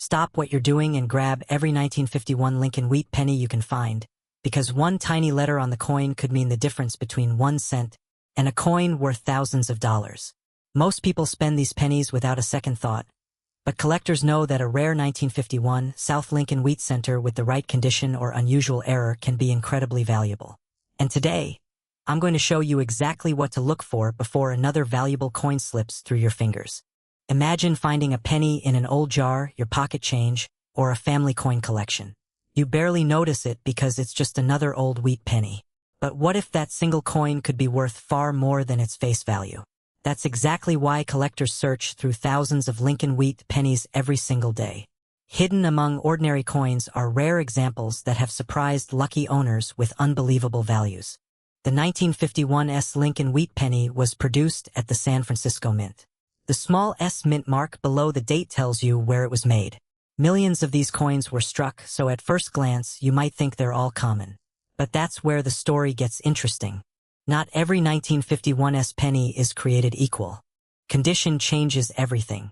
Stop what you're doing and grab every 1951 Lincoln Wheat penny you can find, because one tiny letter on the coin could mean the difference between 1 cent and a coin worth thousands of dollars. Most people spend these pennies without a second thought, but collectors know that a rare 1951 South Lincoln Wheat center with the right condition or unusual error can be incredibly valuable. And today, I'm going to show you exactly what to look for before another valuable coin slips through your fingers. Imagine finding a penny in an old jar, your pocket change, or a family coin collection. You barely notice it because it's just another old wheat penny. But what if that single coin could be worth far more than its face value? That's exactly why collectors search through thousands of Lincoln Wheat pennies every single day. Hidden among ordinary coins are rare examples that have surprised lucky owners with unbelievable values. The 1951 Lincoln Wheat Penny was produced at the San Francisco Mint. The small S mint mark below the date tells you where it was made. Millions of these coins were struck, so at first glance you might think they're all common. But that's where the story gets interesting. Not every 1951 penny is created equal. Condition changes everything.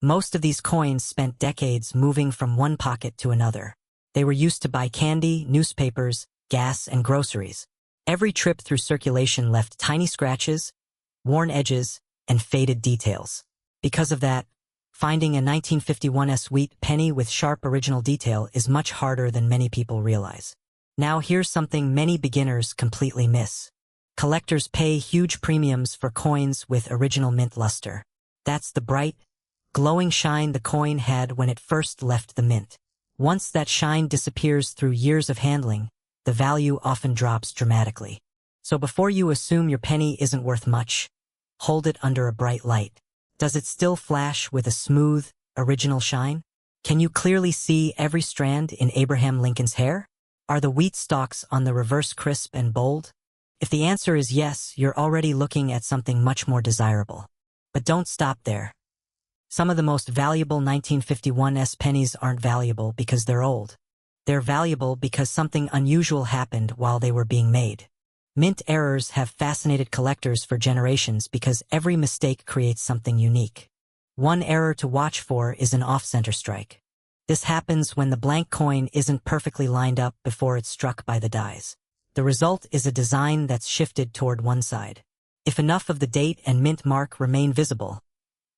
Most of these coins spent decades moving from one pocket to another. They were used to buy candy, newspapers, gas, and groceries. Every trip through circulation left tiny scratches, worn edges, and faded details. Because of that, finding a 1951 wheat penny with sharp original detail is much harder than many people realize. Now here's something many beginners completely miss. Collectors pay huge premiums for coins with original mint luster. That's the bright, glowing shine the coin had when it first left the mint. Once that shine disappears through years of handling, the value often drops dramatically. So before you assume your penny isn't worth much, hold it under a bright light. Does it still flash with a smooth, original shine? Can you clearly see every strand in Abraham Lincoln's hair? Are the wheat stalks on the reverse crisp and bold? If the answer is yes, you're already looking at something much more desirable. But don't stop there. Some of the most valuable 1951 pennies aren't valuable because they're old. They're valuable because something unusual happened while they were being made. Mint errors have fascinated collectors for generations because every mistake creates something unique. One error to watch for is an off-center strike. This happens when the blank coin isn't perfectly lined up before it's struck by the dies. The result is a design that's shifted toward one side. If enough of the date and mint mark remain visible,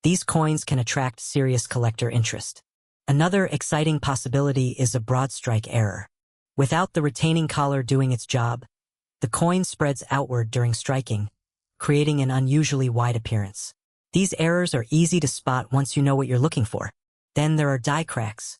these coins can attract serious collector interest. Another exciting possibility is a broad strike error. Without the retaining collar doing its job, the coin spreads outward during striking, creating an unusually wide appearance. These errors are easy to spot once you know what you're looking for. Then there are die cracks.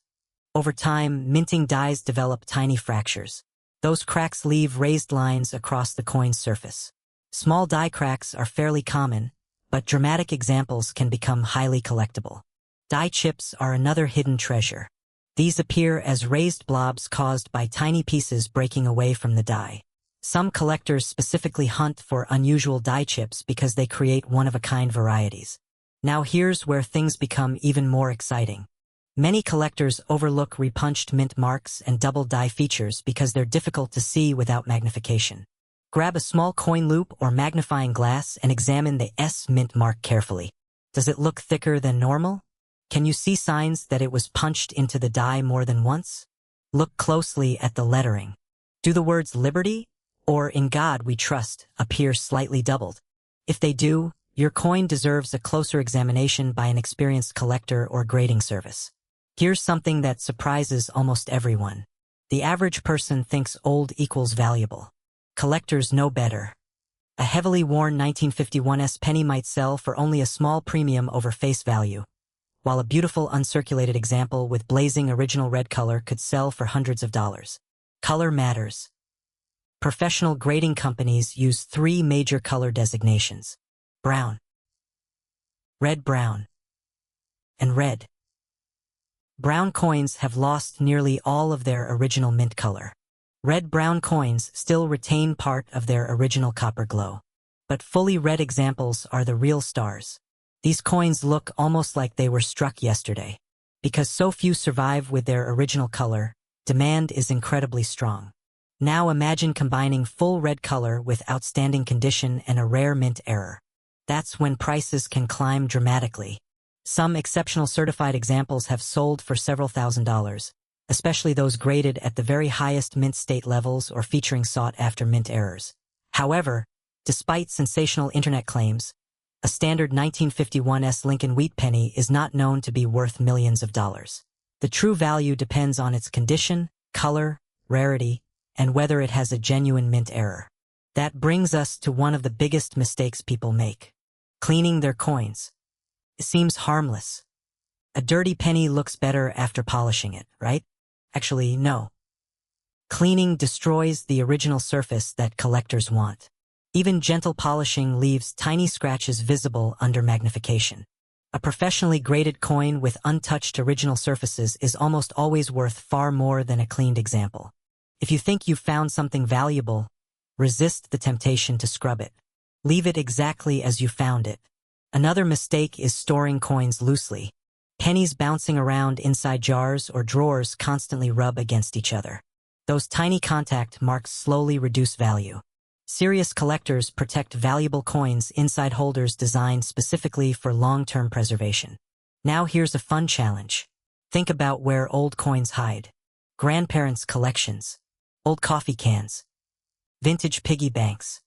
Over time, minting dies develop tiny fractures. Those cracks leave raised lines across the coin's surface. Small die cracks are fairly common, but dramatic examples can become highly collectible. Die chips are another hidden treasure. These appear as raised blobs caused by tiny pieces breaking away from the die. Some collectors specifically hunt for unusual die chips because they create one-of-a-kind varieties. Now here's where things become even more exciting. Many collectors overlook repunched mint marks and double die features because they're difficult to see without magnification. Grab a small coin loop or magnifying glass and examine the mint mark carefully. Does it look thicker than normal? Can you see signs that it was punched into the die more than once? Look closely at the lettering. Do the words Liberty or In God We Trust appear slightly doubled? If they do, your coin deserves a closer examination by an experienced collector or grading service. Here's something that surprises almost everyone. The average person thinks old equals valuable. Collectors know better. A heavily worn 1951 penny might sell for only a small premium over face value, while a beautiful uncirculated example with blazing original red color could sell for hundreds of dollars. Color matters. Professional grading companies use 3 major color designations: brown, red-brown, and red. Brown coins have lost nearly all of their original mint color. Red-brown coins still retain part of their original copper glow. But fully red examples are the real stars. These coins look almost like they were struck yesterday. Because so few survive with their original color, demand is incredibly strong. Now imagine combining full red color with outstanding condition and a rare mint error. That's when prices can climb dramatically. Some exceptional certified examples have sold for several $1,000s, especially those graded at the very highest mint state levels or featuring sought-after mint errors. However, despite sensational internet claims, a standard 1951 Lincoln Wheat Penny is not known to be worth millions of dollars. The true value depends on its condition, color, rarity, and whether it has a genuine mint error. That brings us to one of the biggest mistakes people make: cleaning their coins. It seems harmless. A dirty penny looks better after polishing it, right? Actually, no. Cleaning destroys the original surface that collectors want. Even gentle polishing leaves tiny scratches visible under magnification. A professionally graded coin with untouched original surfaces is almost always worth far more than a cleaned example. If you think you've found something valuable, resist the temptation to scrub it. Leave it exactly as you found it. Another mistake is storing coins loosely. Pennies bouncing around inside jars or drawers constantly rub against each other. Those tiny contact marks slowly reduce value. Serious collectors protect valuable coins inside holders designed specifically for long-term preservation. Now here's a fun challenge. Think about where old coins hide. Grandparents' collections, old coffee cans, vintage piggy banks,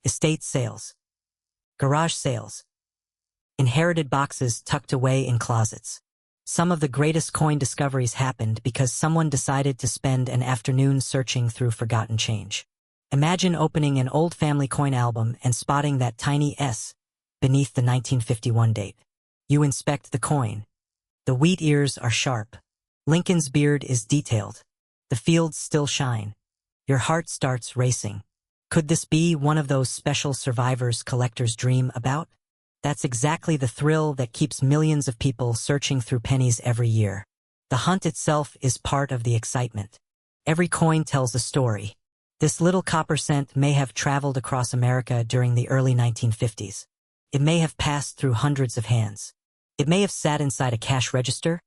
estate sales, garage sales, inherited boxes tucked away in closets. Some of the greatest coin discoveries happened because someone decided to spend an afternoon searching through forgotten change. Imagine opening an old family coin album and spotting that tiny S beneath the 1951 date. You inspect the coin. The wheat ears are sharp. Lincoln's beard is detailed. The fields still shine. Your heart starts racing. Could this be one of those special survivors collectors dream about? That's exactly the thrill that keeps millions of people searching through pennies every year. The hunt itself is part of the excitement. Every coin tells a story. This little copper cent may have traveled across America during the early 1950s. It may have passed through hundreds of hands. It may have sat inside a cash register,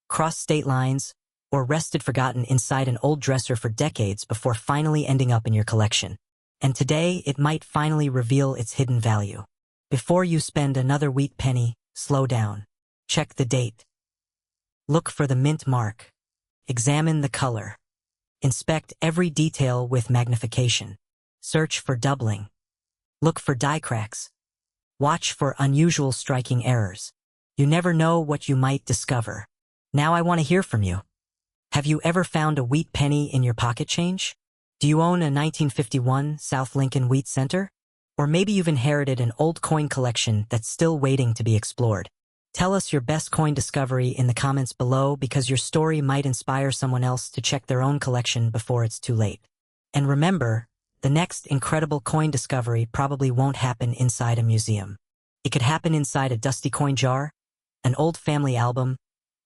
crossed state lines, or rested forgotten inside an old dresser for decades before finally ending up in your collection. And today, it might finally reveal its hidden value. Before you spend another wheat penny, slow down. Check the date. Look for the mint mark. Examine the color. Inspect every detail with magnification. Search for doubling. Look for die cracks. Watch for unusual striking errors. You never know what you might discover. Now I want to hear from you. Have you ever found a wheat penny in your pocket change? Do you own a 1951 South Lincoln Wheat Center? Or maybe you've inherited an old coin collection that's still waiting to be explored. Tell us your best coin discovery in the comments below, because your story might inspire someone else to check their own collection before it's too late. And remember, the next incredible coin discovery probably won't happen inside a museum. It could happen inside a dusty coin jar, an old family album,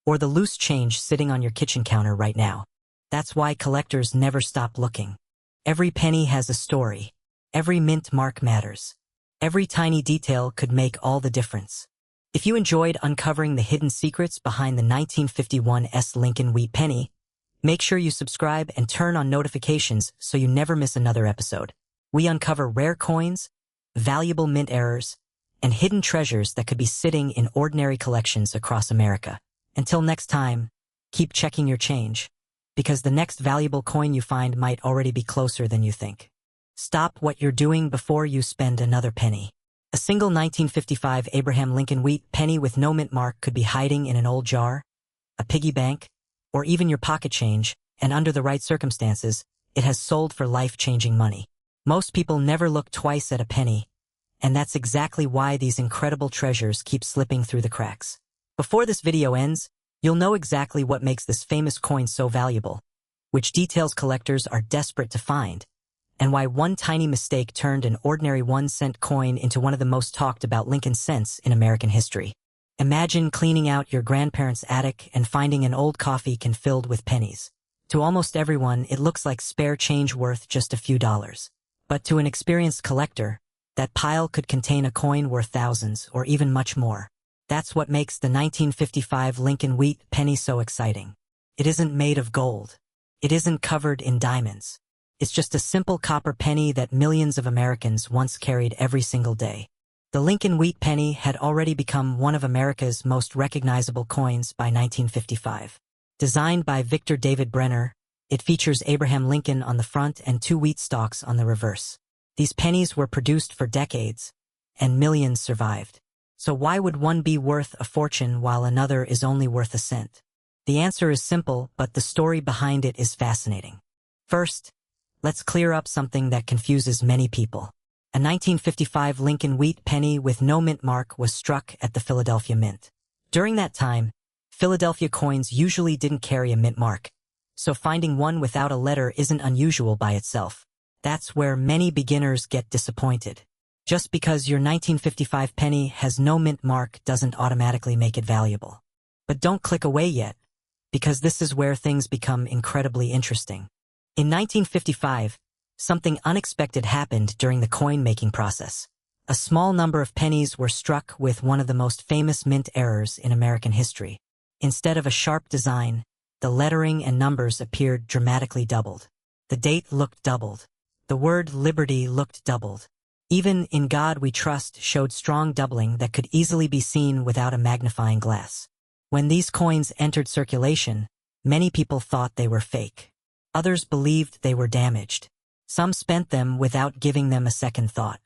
or the loose change sitting on your kitchen counter right now. That's why collectors never stop looking. Every penny has a story. Every mint mark matters. Every tiny detail could make all the difference. If you enjoyed uncovering the hidden secrets behind the 1951 Lincoln Wheat Penny, make sure you subscribe and turn on notifications so you never miss another episode. We uncover rare coins, valuable mint errors, and hidden treasures that could be sitting in ordinary collections across America. Until next time, keep checking your change, because the next valuable coin you find might already be closer than you think. Stop what you're doing before you spend another penny. A single 1955 Abraham Lincoln Wheat Penny with no mint mark could be hiding in an old jar, a piggy bank, or even your pocket change, and under the right circumstances, it has sold for life-changing money. Most people never look twice at a penny, and that's exactly why these incredible treasures keep slipping through the cracks. Before this video ends, you'll know exactly what makes this famous coin so valuable, which details collectors are desperate to find, and why one tiny mistake turned an ordinary 1-cent coin into one of the most talked about Lincoln cents in American history. Imagine cleaning out your grandparents' attic and finding an old coffee can filled with pennies. To almost everyone, it looks like spare change worth just a few dollars. But to an experienced collector, that pile could contain a coin worth thousands or even much more. That's what makes the 1955 Lincoln Wheat Penny so exciting. It isn't made of gold. It isn't covered in diamonds. It's just a simple copper penny that millions of Americans once carried every single day. The Lincoln Wheat Penny had already become one of America's most recognizable coins by 1955. Designed by Victor David Brenner, it features Abraham Lincoln on the front and two wheat stalks on the reverse. These pennies were produced for decades, and millions survived. So why would one be worth a fortune while another is only worth a cent? The answer is simple, but the story behind it is fascinating. First, let's clear up something that confuses many people. A 1955 Lincoln Wheat Penny with no mint mark was struck at the Philadelphia Mint. During that time, Philadelphia coins usually didn't carry a mint mark, so finding one without a letter isn't unusual by itself. That's where many beginners get disappointed. Just because your 1955 penny has no mint mark doesn't automatically make it valuable. But don't click away yet, because this is where things become incredibly interesting. In 1955, something unexpected happened during the coin-making process. A small number of pennies were struck with one of the most famous mint errors in American history. Instead of a sharp design, the lettering and numbers appeared dramatically doubled. The date looked doubled. The word liberty looked doubled. Even In God We Trust showed strong doubling that could easily be seen without a magnifying glass. When these coins entered circulation, many people thought they were fake. Others believed they were damaged. Some spent them without giving them a second thought.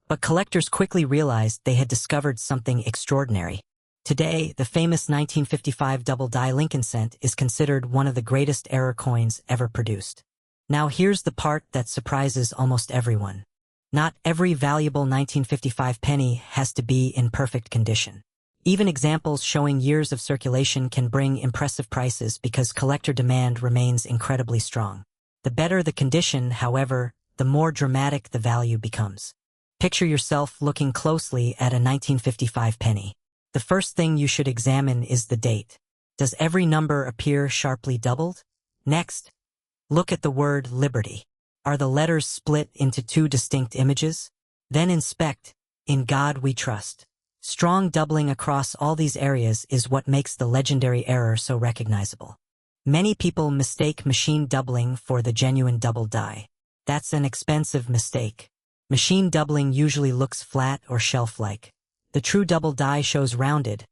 But collectors quickly realized they had discovered something extraordinary. Today, the famous 1955 double-die Lincoln cent is considered one of the greatest error coins ever produced. Now here's the part that surprises almost everyone. Not every valuable 1955 penny has to be in perfect condition. Even examples showing years of circulation can bring impressive prices because collector demand remains incredibly strong. The better the condition, however, the more dramatic the value becomes. Picture yourself looking closely at a 1955 penny. The first thing you should examine is the date. Does every number appear sharply doubled? Next, look at the word liberty. Are the letters split into two distinct images? Then inspect In God We Trust. Strong doubling across all these areas is what makes the legendary error so recognizable. Many people mistake machine doubling for the genuine double die. That's an expensive mistake. Machine doubling usually looks flat or shelf-like. The true double die shows rounded,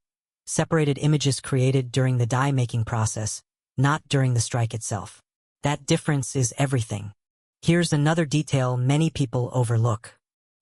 separated images created during the die-making process, not during the strike itself. That difference is everything. Here's another detail many people overlook.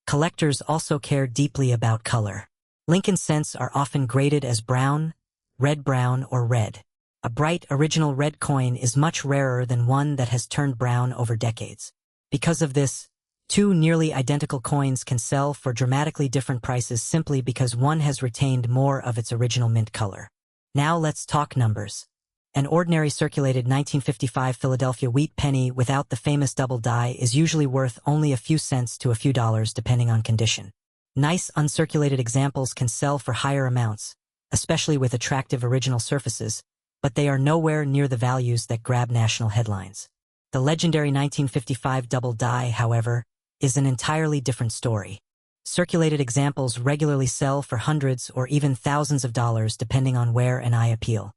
Collectors also care deeply about color. Lincoln cents are often graded as brown, red-brown, or red. A bright original red coin is much rarer than one that has turned brown over decades. Because of this, two nearly identical coins can sell for dramatically different prices simply because one has retained more of its original mint color. Now let's talk numbers. An ordinary circulated 1955 Philadelphia Wheat Penny without the famous double die is usually worth only a few cents to a few dollars depending on condition. Nice uncirculated examples can sell for higher amounts, especially with attractive original surfaces, but they are nowhere near the values that grab national headlines. The legendary 1955 double die, however, is an entirely different story. Circulated examples regularly sell for hundreds or even thousands of dollars depending on where an eye appeal.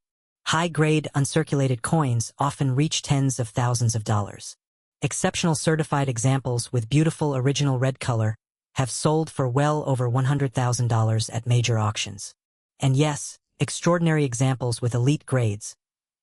High-grade uncirculated coins often reach tens of thousands of dollars. Exceptional certified examples with beautiful original red color have sold for well over $100,000 at major auctions. And yes, extraordinary examples with elite grades,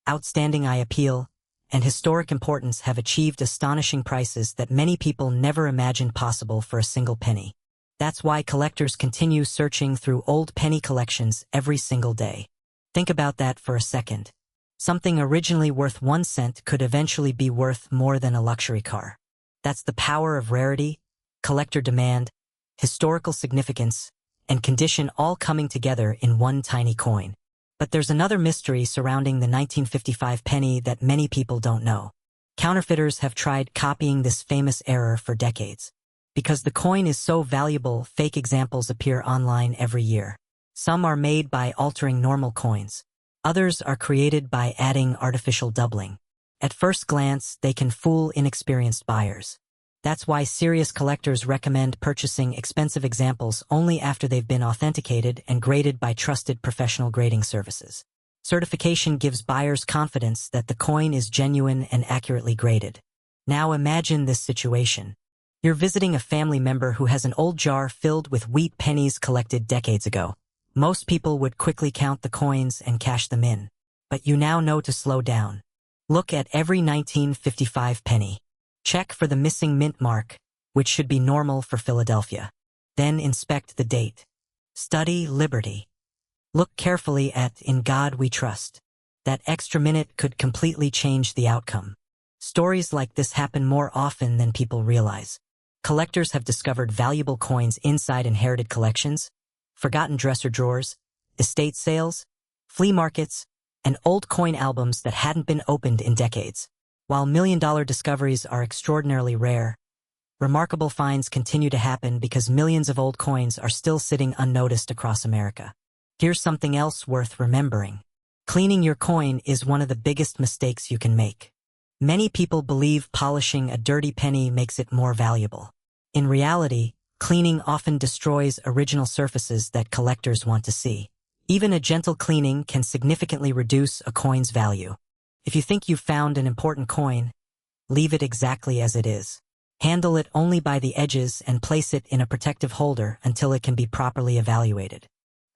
outstanding eye appeal, and historic importance have achieved astonishing prices that many people never imagined possible for a single penny. That's why collectors continue searching through old penny collections every single day. Think about that for a second. Something originally worth 1 cent could eventually be worth more than a luxury car. That's the power of rarity, collector demand, historical significance, and condition all coming together in one tiny coin. But there's another mystery surrounding the 1955 penny that many people don't know. Counterfeiters have tried copying this famous error for decades. Because the coin is so valuable, fake examples appear online every year. Some are made by altering normal coins. Others are created by adding artificial doubling. At first glance, they can fool inexperienced buyers. That's why serious collectors recommend purchasing expensive examples only after they've been authenticated and graded by trusted professional grading services. Certification gives buyers confidence that the coin is genuine and accurately graded. Now imagine this situation. You're visiting a family member who has an old jar filled with wheat pennies collected decades ago. Most people would quickly count the coins and cash them in. But you now know to slow down. Look at every 1955 penny. Check for the missing mint mark, which should be normal for Philadelphia. Then inspect the date. Study Liberty. Look carefully at In God We Trust. That extra minute could completely change the outcome. Stories like this happen more often than people realize. Collectors have discovered valuable coins inside inherited collections, forgotten dresser drawers, estate sales, flea markets, and old coin albums that hadn't been opened in decades. While million-dollar discoveries are extraordinarily rare, remarkable finds continue to happen because millions of old coins are still sitting unnoticed across America. Here's something else worth remembering. Cleaning your coin is one of the biggest mistakes you can make. Many people believe polishing a dirty penny makes it more valuable. In reality, cleaning often destroys original surfaces that collectors want to see. Even a gentle cleaning can significantly reduce a coin's value. If you think you've found an important coin, leave it exactly as it is. Handle it only by the edges and place it in a protective holder until it can be properly evaluated.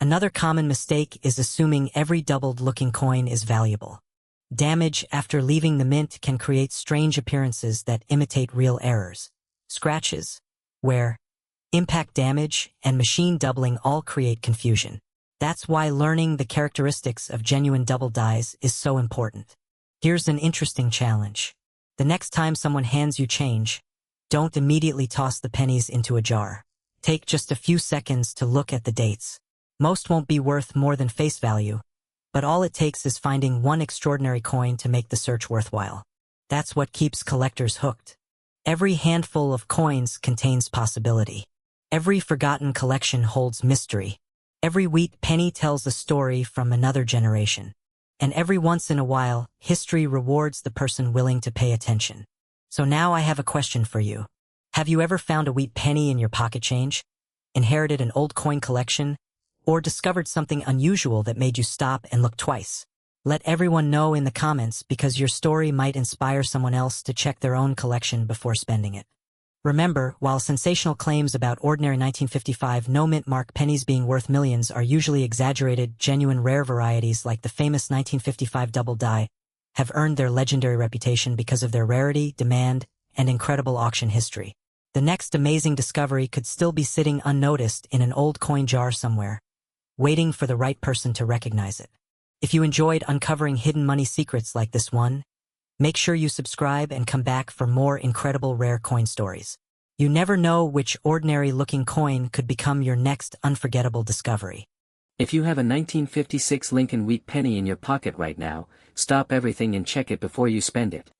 Another common mistake is assuming every doubled-looking coin is valuable. Damage after leaving the mint can create strange appearances that imitate real errors. Scratches, wear, impact damage, and machine doubling all create confusion. That's why learning the characteristics of genuine double dies is so important. Here's an interesting challenge. The next time someone hands you change, don't immediately toss the pennies into a jar. Take just a few seconds to look at the dates. Most won't be worth more than face value, but all it takes is finding one extraordinary coin to make the search worthwhile. That's what keeps collectors hooked. Every handful of coins contains possibility. Every forgotten collection holds mystery. Every wheat penny tells a story from another generation. And every once in a while, history rewards the person willing to pay attention. So now I have a question for you. Have you ever found a wheat penny in your pocket change? Inherited an old coin collection? Or discovered something unusual that made you stop and look twice? Let everyone know in the comments because your story might inspire someone else to check their own collection before spending it. Remember, while sensational claims about ordinary 1955 no-mint mark pennies being worth millions are usually exaggerated, genuine rare varieties like the famous 1955 double die have earned their legendary reputation because of their rarity, demand, and incredible auction history. The next amazing discovery could still be sitting unnoticed in an old coin jar somewhere, waiting for the right person to recognize it. If you enjoyed uncovering hidden money secrets like this one, make sure you subscribe and come back for more incredible rare coin stories. You never know which ordinary-looking coin could become your next unforgettable discovery. If you have a 1956 Lincoln Wheat Penny in your pocket right now, stop everything and check it before you spend it.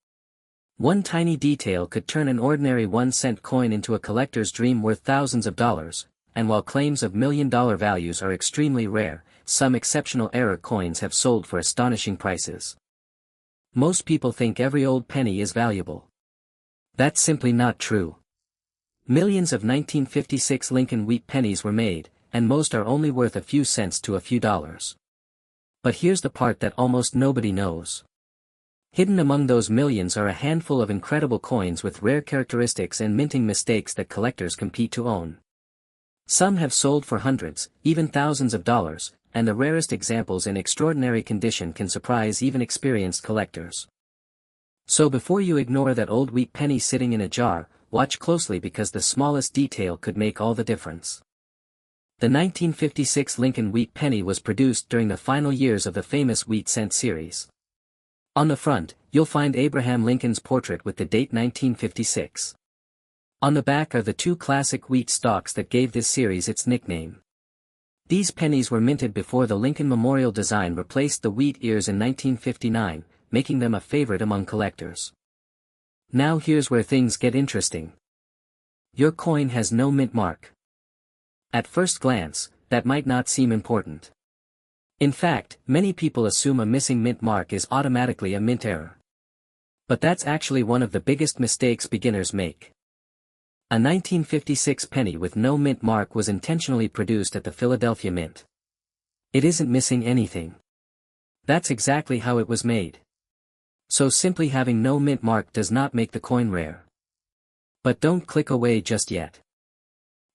One tiny detail could turn an ordinary 1-cent coin into a collector's dream worth thousands of dollars. And while claims of million-dollar values are extremely rare, some exceptional error coins have sold for astonishing prices. Most people think every old penny is valuable. That's simply not true. Millions of 1956 Lincoln Wheat Pennies were made, and most are only worth a few cents to a few dollars. But here's the part that almost nobody knows. Hidden among those millions are a handful of incredible coins with rare characteristics and minting mistakes that collectors compete to own. Some have sold for hundreds, even thousands of dollars, and the rarest examples in extraordinary condition can surprise even experienced collectors. So before you ignore that old wheat penny sitting in a jar, watch closely because the smallest detail could make all the difference. The 1956 Lincoln Wheat Penny was produced during the final years of the famous wheat cent series. On the front, you'll find Abraham Lincoln's portrait with the date 1956. On the back are the two classic wheat stalks that gave this series its nickname. These pennies were minted before the Lincoln Memorial design replaced the wheat ears in 1959, making them a favorite among collectors. Now here's where things get interesting. Your coin has no mint mark. At first glance, that might not seem important. In fact, many people assume a missing mint mark is automatically a mint error. But that's actually one of the biggest mistakes beginners make. A 1956 penny with no mint mark was intentionally produced at the Philadelphia Mint. It isn't missing anything. That's exactly how it was made. So simply having no mint mark does not make the coin rare. But don't click away just yet.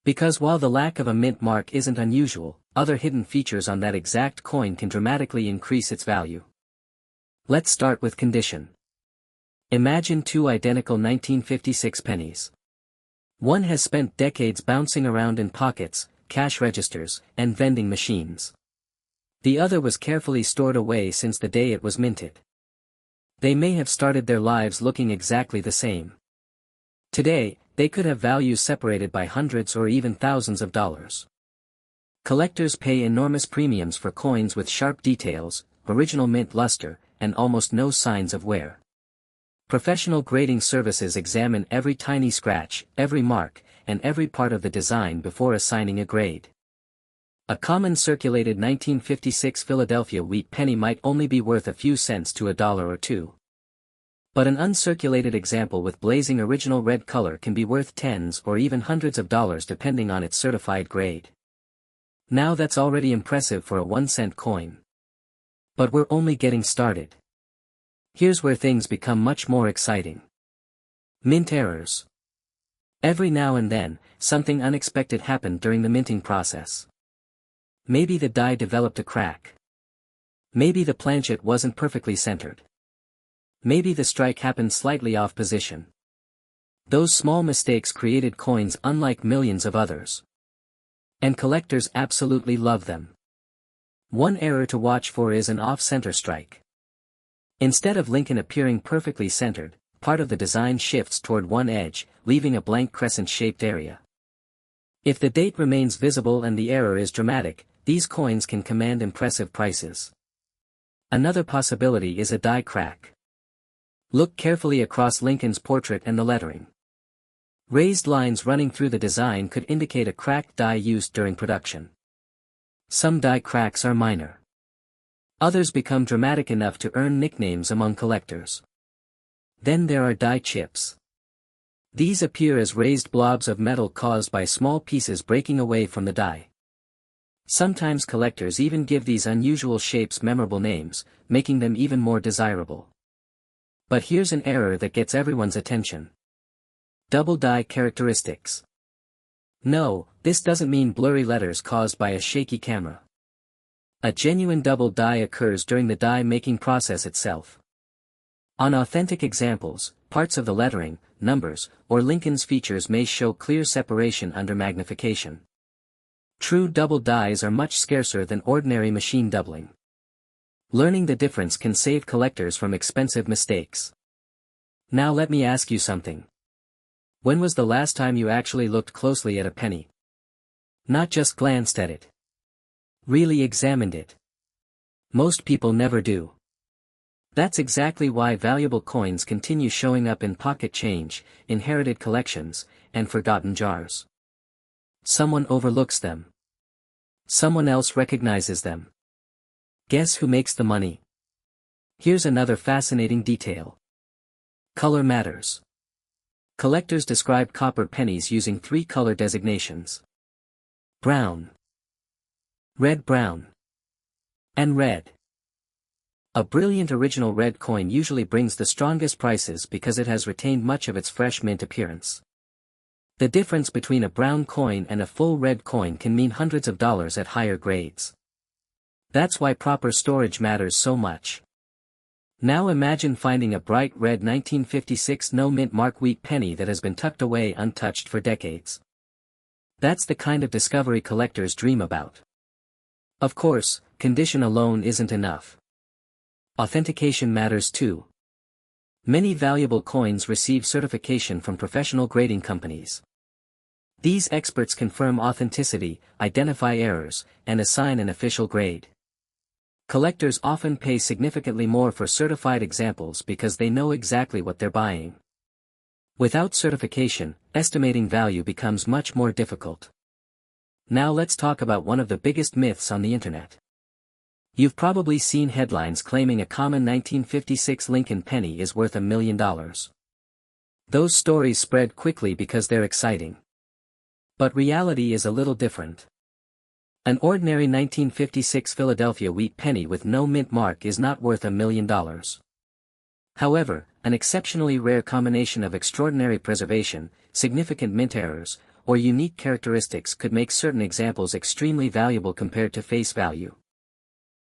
Because while the lack of a mint mark isn't unusual, other hidden features on that exact coin can dramatically increase its value. Let's start with condition. Imagine two identical 1956 pennies. One has spent decades bouncing around in pockets, cash registers, and vending machines. The other was carefully stored away since the day it was minted. They may have started their lives looking exactly the same. Today, they could have values separated by hundreds or even thousands of dollars. Collectors pay enormous premiums for coins with sharp details, original mint luster, and almost no signs of wear. Professional grading services examine every tiny scratch, every mark, and every part of the design before assigning a grade. A common circulated 1956 Philadelphia wheat penny might only be worth a few cents to a dollar or two. But an uncirculated example with blazing original red color can be worth tens or even hundreds of dollars depending on its certified grade. Now that's already impressive for a 1-cent coin. But we're only getting started. Here's where things become much more exciting. Mint errors. Every now and then, something unexpected happened during the minting process. Maybe the die developed a crack. Maybe the planchet wasn't perfectly centered. Maybe the strike happened slightly off position. Those small mistakes created coins unlike millions of others. And collectors absolutely love them. One error to watch for is an off-center strike. Instead of Lincoln appearing perfectly centered, part of the design shifts toward one edge, leaving a blank crescent-shaped area. If the date remains visible and the error is dramatic, these coins can command impressive prices. Another possibility is a die crack. Look carefully across Lincoln's portrait and the lettering. Raised lines running through the design could indicate a cracked die used during production. Some die cracks are minor. Others become dramatic enough to earn nicknames among collectors. Then there are die chips. These appear as raised blobs of metal caused by small pieces breaking away from the die. Sometimes collectors even give these unusual shapes memorable names, making them even more desirable. But here's an error that gets everyone's attention. Double die characteristics. No, this doesn't mean blurry letters caused by a shaky camera. A genuine double die occurs during the die-making process itself. On authentic examples, parts of the lettering, numbers, or Lincoln's features may show clear separation under magnification. True double dies are much scarcer than ordinary machine doubling. Learning the difference can save collectors from expensive mistakes. Now let me ask you something. When was the last time you actually looked closely at a penny? Not just glanced at it. Really examined it. Most people never do. That's exactly why valuable coins continue showing up in pocket change, inherited collections, and forgotten jars. Someone overlooks them. Someone else recognizes them. Guess who makes the money? Here's another fascinating detail. Color matters. Collectors describe copper pennies using 3 color designations. Brown, red-brown, and red. A brilliant original red coin usually brings the strongest prices because it has retained much of its fresh mint appearance. The difference between a brown coin and a full red coin can mean hundreds of dollars at higher grades. That's why proper storage matters so much. Now imagine finding a bright red 1956 no-mint mark wheat penny that has been tucked away untouched for decades. That's the kind of discovery collectors dream about. Of course, condition alone isn't enough. Authentication matters too. Many valuable coins receive certification from professional grading companies. These experts confirm authenticity, identify errors, and assign an official grade. Collectors often pay significantly more for certified examples because they know exactly what they're buying. Without certification, estimating value becomes much more difficult. Now let's talk about one of the biggest myths on the internet. You've probably seen headlines claiming a common 1956 Lincoln penny is worth $1 million. Those stories spread quickly because they're exciting. But reality is a little different. An ordinary 1956 Philadelphia wheat penny with no mint mark is not worth $1 million. However, an exceptionally rare combination of extraordinary preservation, significant mint errors, or unique characteristics could make certain examples extremely valuable compared to face value.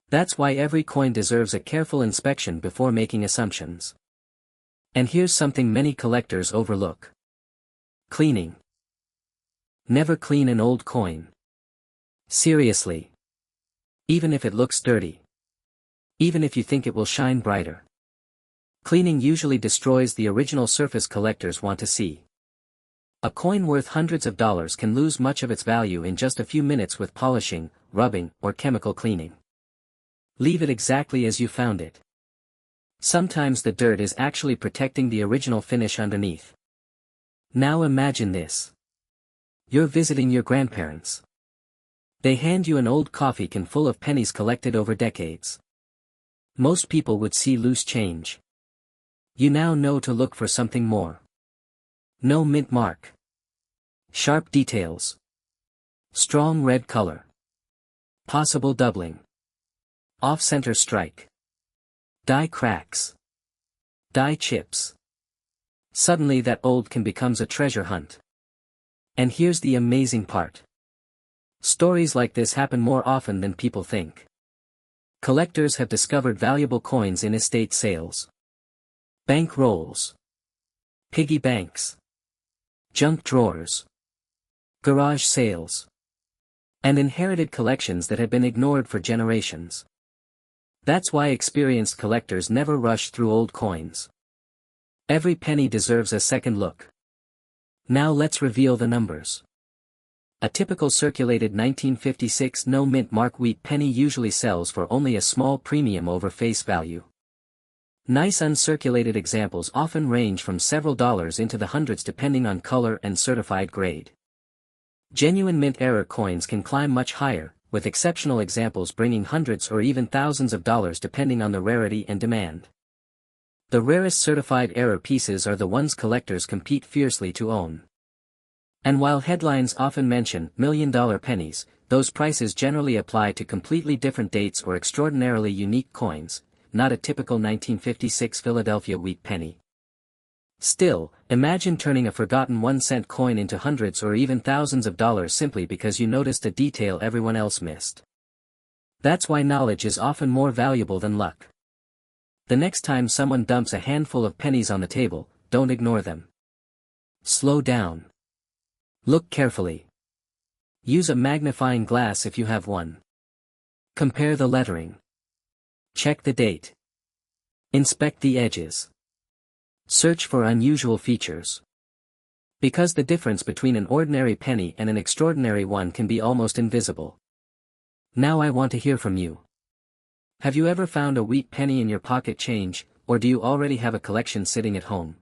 That's why every coin deserves a careful inspection before making assumptions. And here's something many collectors overlook. Cleaning. Never clean an old coin. Seriously. Even if it looks dirty. Even if you think it will shine brighter. Cleaning usually destroys the original surface collectors want to see. A coin worth hundreds of dollars can lose much of its value in just a few minutes with polishing, rubbing, or chemical cleaning. Leave it exactly as you found it. Sometimes the dirt is actually protecting the original finish underneath. Now imagine this. You're visiting your grandparents. They hand you an old coffee can full of pennies collected over decades. Most people would see loose change. You now know to look for something more. No mint mark. Sharp details. Strong red color. Possible doubling. Off-center strike. Die cracks. Die chips. Suddenly that old can becomes a treasure hunt. And here's the amazing part. Stories like this happen more often than people think. Collectors have discovered valuable coins in estate sales. Bank rolls. Piggy banks. Junk drawers. Garage sales. And inherited collections that have been ignored for generations. That's why experienced collectors never rush through old coins. Every penny deserves a second look. Now let's reveal the numbers. A typical circulated 1956 no mint mark wheat penny usually sells for only a small premium over face value. Nice uncirculated examples often range from several dollars into the hundreds depending on color and certified grade. Genuine mint error coins can climb much higher, with exceptional examples bringing hundreds or even thousands of dollars depending on the rarity and demand. The rarest certified error pieces are the ones collectors compete fiercely to own. And while headlines often mention million-dollar pennies, those prices generally apply to completely different dates or extraordinarily unique coins, not a typical 1956 Philadelphia wheat penny. Still, imagine turning a forgotten 1-cent coin into hundreds or even thousands of dollars simply because you noticed a detail everyone else missed. That's why knowledge is often more valuable than luck. The next time someone dumps a handful of pennies on the table, don't ignore them. Slow down. Look carefully. Use a magnifying glass if you have one. Compare the lettering. Check the date. Inspect the edges. Search for unusual features. Because the difference between an ordinary penny and an extraordinary one can be almost invisible. Now I want to hear from you. Have you ever found a wheat penny in your pocket change, or do you already have a collection sitting at home?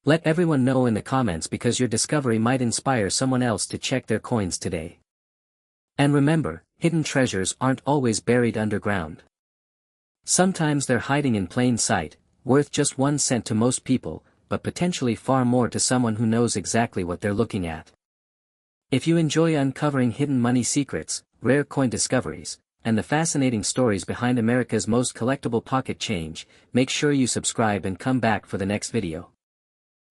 Let everyone know in the comments because your discovery might inspire someone else to check their coins today. And remember, hidden treasures aren't always buried underground. Sometimes they're hiding in plain sight, worth just 1 cent to most people, but potentially far more to someone who knows exactly what they're looking at. If you enjoy uncovering hidden money secrets, rare coin discoveries, and the fascinating stories behind America's most collectible pocket change, make sure you subscribe and come back for the next video.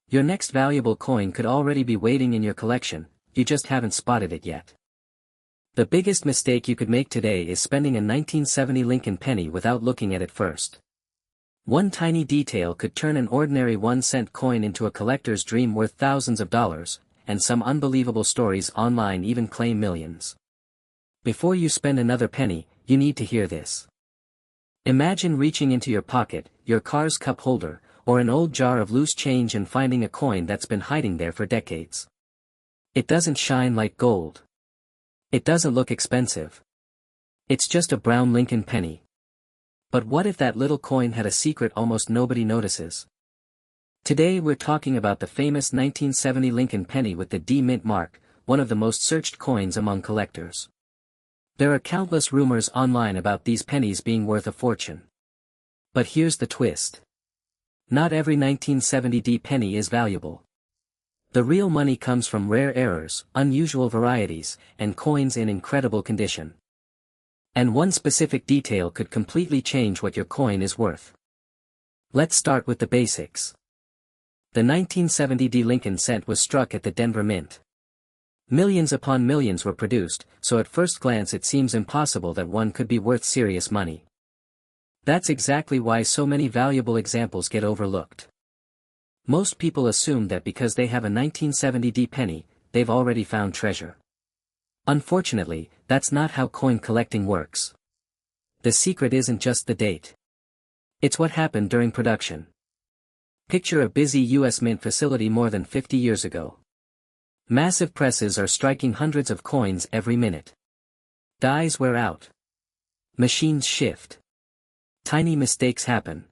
Your next valuable coin could already be waiting in your collection, you just haven't spotted it yet. The biggest mistake you could make today is spending a 1970 Lincoln penny without looking at it first. One tiny detail could turn an ordinary 1-cent coin into a collector's dream worth thousands of dollars, and some unbelievable stories online even claim millions. Before you spend another penny, you need to hear this. Imagine reaching into your pocket, your car's cup holder, or an old jar of loose change and finding a coin that's been hiding there for decades. It doesn't shine like gold. It doesn't look expensive. It's just a brown Lincoln penny. But what if that little coin had a secret almost nobody notices? Today we're talking about the famous 1970 Lincoln penny with the D mint mark, one of the most searched coins among collectors. There are countless rumors online about these pennies being worth a fortune. But here's the twist. Not every 1970 D penny is valuable. The real money comes from rare errors, unusual varieties, and coins in incredible condition. And one specific detail could completely change what your coin is worth. Let's start with the basics. The 1970 D Lincoln cent was struck at the Denver Mint. Millions upon millions were produced, so at first glance it seems impossible that one could be worth serious money. That's exactly why so many valuable examples get overlooked. Most people assume that because they have a 1970 D penny, they've already found treasure. Unfortunately, that's not how coin collecting works. The secret isn't just the date. It's what happened during production. Picture a busy U.S. Mint facility more than 50 years ago. Massive presses are striking hundreds of coins every minute. Dies wear out. Machines shift. Tiny mistakes happen.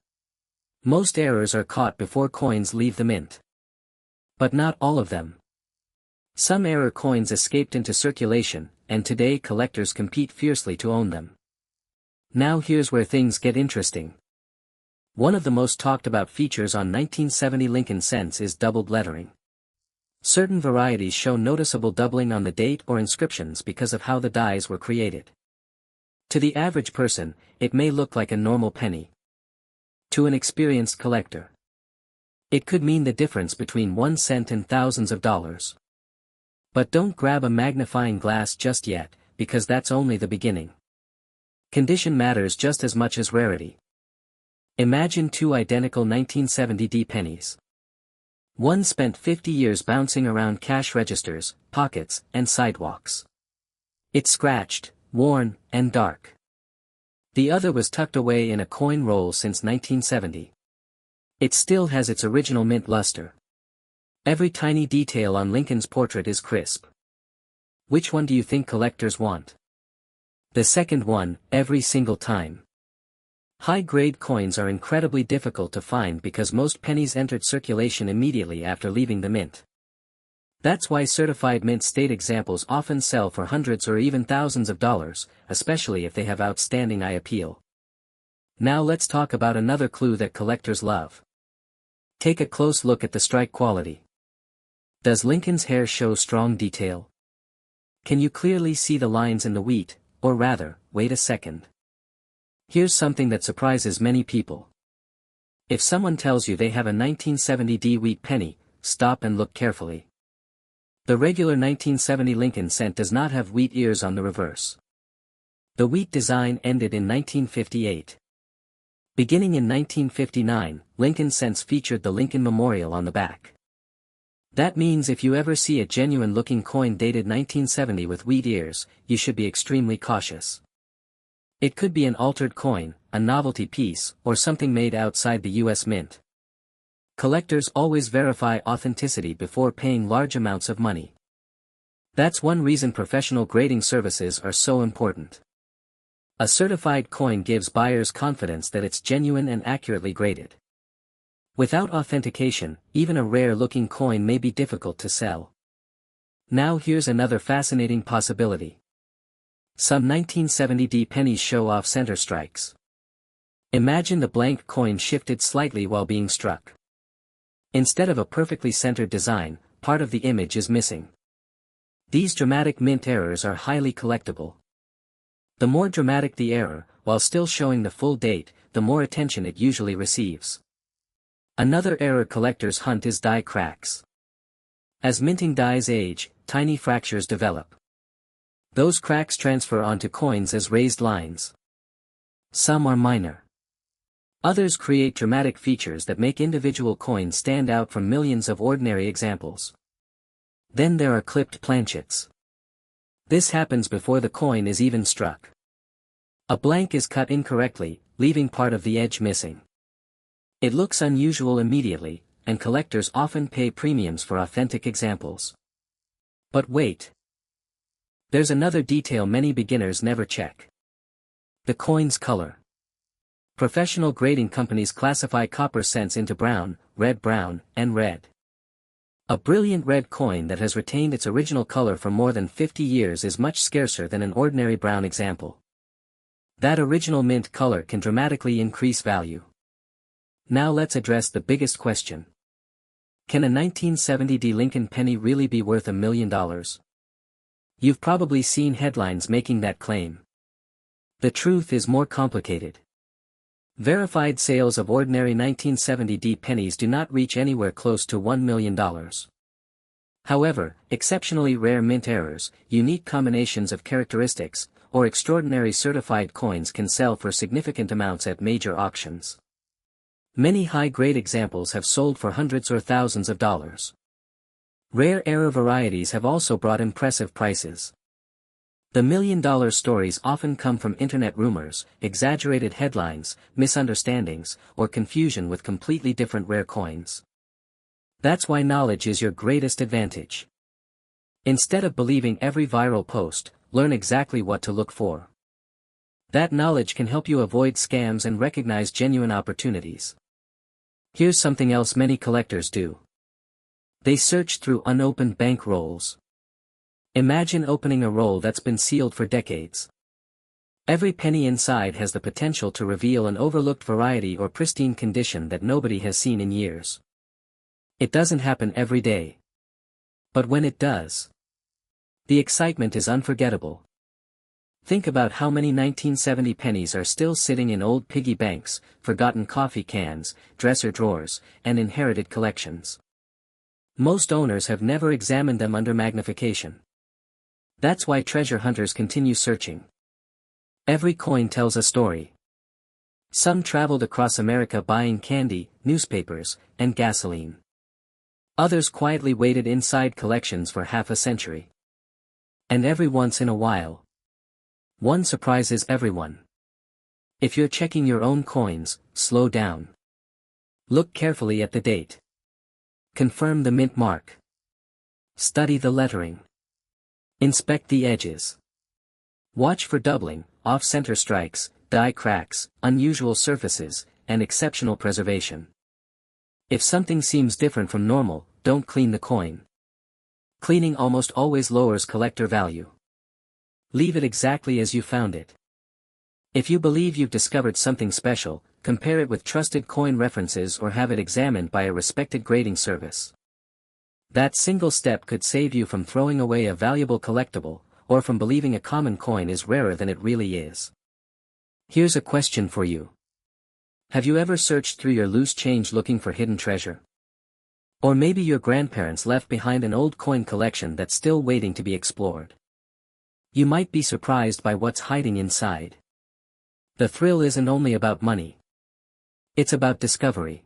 Most errors are caught before coins leave the mint. But not all of them. Some error coins escaped into circulation, and today collectors compete fiercely to own them. Now here's where things get interesting. One of the most talked about features on 1970 Lincoln cents is doubled lettering. Certain varieties show noticeable doubling on the date or inscriptions because of how the dies were created. To the average person, it may look like a normal penny. To an experienced collector, it could mean the difference between 1 cent and thousands of dollars. But don't grab a magnifying glass just yet, because that's only the beginning. Condition matters just as much as rarity. Imagine two identical 1970 D pennies. One spent 50 years bouncing around cash registers, pockets, and sidewalks. It's scratched, worn, and dark. The other was tucked away in a coin roll since 1970. It still has its original mint luster. Every tiny detail on Lincoln's portrait is crisp. Which one do you think collectors want? The second one, every single time. High-grade coins are incredibly difficult to find because most pennies entered circulation immediately after leaving the mint. That's why certified mint state examples often sell for hundreds or even thousands of dollars, especially if they have outstanding eye appeal. Now let's talk about another clue that collectors love. Take a close look at the strike quality. Does Lincoln's hair show strong detail? Can you clearly see the lines in the wheat, or rather, wait a second. Here's something that surprises many people. If someone tells you they have a 1970 D wheat penny, stop and look carefully. The regular 1970 Lincoln cent does not have wheat ears on the reverse. The wheat design ended in 1958. Beginning in 1959, Lincoln cents featured the Lincoln Memorial on the back. That means if you ever see a genuine-looking coin dated 1970 with wheat ears, you should be extremely cautious. It could be an altered coin, a novelty piece, or something made outside the U.S. Mint. Collectors always verify authenticity before paying large amounts of money. That's one reason professional grading services are so important. A certified coin gives buyers confidence that it's genuine and accurately graded. Without authentication, even a rare-looking coin may be difficult to sell. Now here's another fascinating possibility. Some 1970 D pennies show off center strikes. Imagine the blank coin shifted slightly while being struck. Instead of a perfectly centered design, part of the image is missing. These dramatic mint errors are highly collectible. The more dramatic the error, while still showing the full date, the more attention it usually receives. Another error collectors hunt is die cracks. As minting dies age, tiny fractures develop. Those cracks transfer onto coins as raised lines. Some are minor. Others create dramatic features that make individual coins stand out from millions of ordinary examples. Then there are clipped planchets. This happens before the coin is even struck. A blank is cut incorrectly, leaving part of the edge missing. It looks unusual immediately, and collectors often pay premiums for authentic examples. But wait. There's another detail many beginners never check. The coin's color. Professional grading companies classify copper cents into brown, and red. A brilliant red coin that has retained its original color for more than 50 years is much scarcer than an ordinary brown example. That original mint color can dramatically increase value. Now let's address the biggest question. Can a 1970 D Lincoln penny really be worth $1 million? You've probably seen headlines making that claim. The truth is more complicated. Verified sales of ordinary 1970 pennies do not reach anywhere close to $1 million. However, exceptionally rare mint errors, unique combinations of characteristics, or extraordinary certified coins can sell for significant amounts at major auctions. Many high-grade examples have sold for hundreds or thousands of dollars. Rare error varieties have also brought impressive prices. The million-dollar stories often come from internet rumors, exaggerated headlines, misunderstandings, or confusion with completely different rare coins. That's why knowledge is your greatest advantage. Instead of believing every viral post, learn exactly what to look for. That knowledge can help you avoid scams and recognize genuine opportunities. Here's something else many collectors do. They search through unopened bank rolls. Imagine opening a roll that's been sealed for decades. Every penny inside has the potential to reveal an overlooked variety or pristine condition that nobody has seen in years. It doesn't happen every day. But when it does, the excitement is unforgettable. Think about how many 1970 pennies are still sitting in old piggy banks, forgotten coffee cans, dresser drawers, and inherited collections. Most owners have never examined them under magnification. That's why treasure hunters continue searching. Every coin tells a story. Some traveled across America buying candy, newspapers, and gasoline. Others quietly waited inside collections for half a century. And every once in a while, one surprises everyone. If you're checking your own coins, slow down. Look carefully at the date. Confirm the mint mark. Study the lettering. Inspect the edges. Watch for doubling, off-center strikes, die cracks, unusual surfaces, and exceptional preservation. If something seems different from normal, don't clean the coin. Cleaning almost always lowers collector value. Leave it exactly as you found it. If you believe you've discovered something special, compare it with trusted coin references or have it examined by a respected grading service. That single step could save you from throwing away a valuable collectible, or from believing a common coin is rarer than it really is. Here's a question for you. Have you ever searched through your loose change looking for hidden treasure? Or maybe your grandparents left behind an old coin collection that's still waiting to be explored. You might be surprised by what's hiding inside. The thrill isn't only about money. It's about discovery.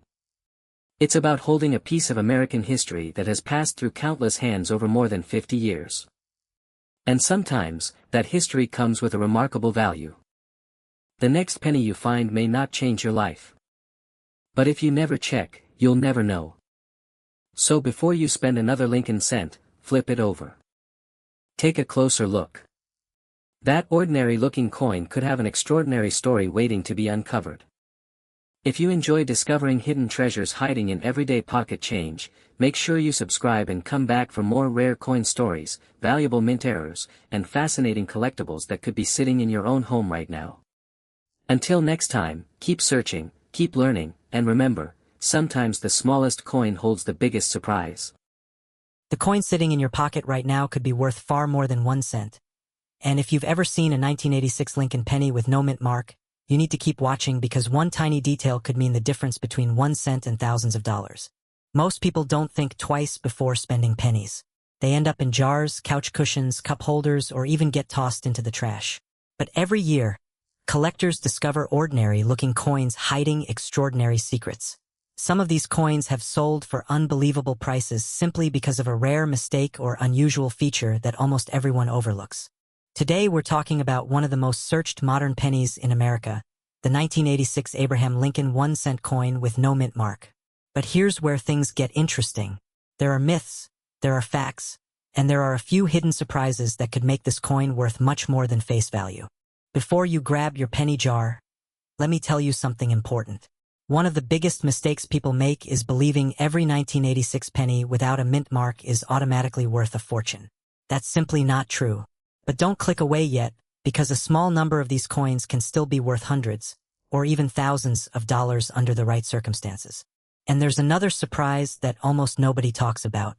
It's about holding a piece of American history that has passed through countless hands over more than 50 years. And sometimes, that history comes with a remarkable value. The next penny you find may not change your life. But if you never check, you'll never know. So before you spend another Lincoln cent, flip it over. Take a closer look. That ordinary-looking coin could have an extraordinary story waiting to be uncovered. If you enjoy discovering hidden treasures hiding in everyday pocket change, make sure you subscribe and come back for more rare coin stories, valuable mint errors, and fascinating collectibles that could be sitting in your own home right now. Until next time, keep searching, keep learning, and remember, sometimes the smallest coin holds the biggest surprise. The coin sitting in your pocket right now could be worth far more than 1 cent. And if you've ever seen a 1986 Lincoln penny with no mint mark, you need to keep watching because one tiny detail could mean the difference between 1 cent and thousands of dollars. Most people don't think twice before spending pennies. They end up in jars, couch cushions, cup holders, or even get tossed into the trash. But every year, collectors discover ordinary-looking coins hiding extraordinary secrets. Some of these coins have sold for unbelievable prices simply because of a rare mistake or unusual feature that almost everyone overlooks. Today we're talking about one of the most searched modern pennies in America, the 1986 Abraham Lincoln 1-cent coin with no mint mark. But here's where things get interesting. There are myths, there are facts, and there are a few hidden surprises that could make this coin worth much more than face value. Before you grab your penny jar, let me tell you something important. One of the biggest mistakes people make is believing every 1986 penny without a mint mark is automatically worth a fortune. That's simply not true. But don't click away yet, because a small number of these coins can still be worth hundreds, or even thousands of dollars under the right circumstances. And there's another surprise that almost nobody talks about.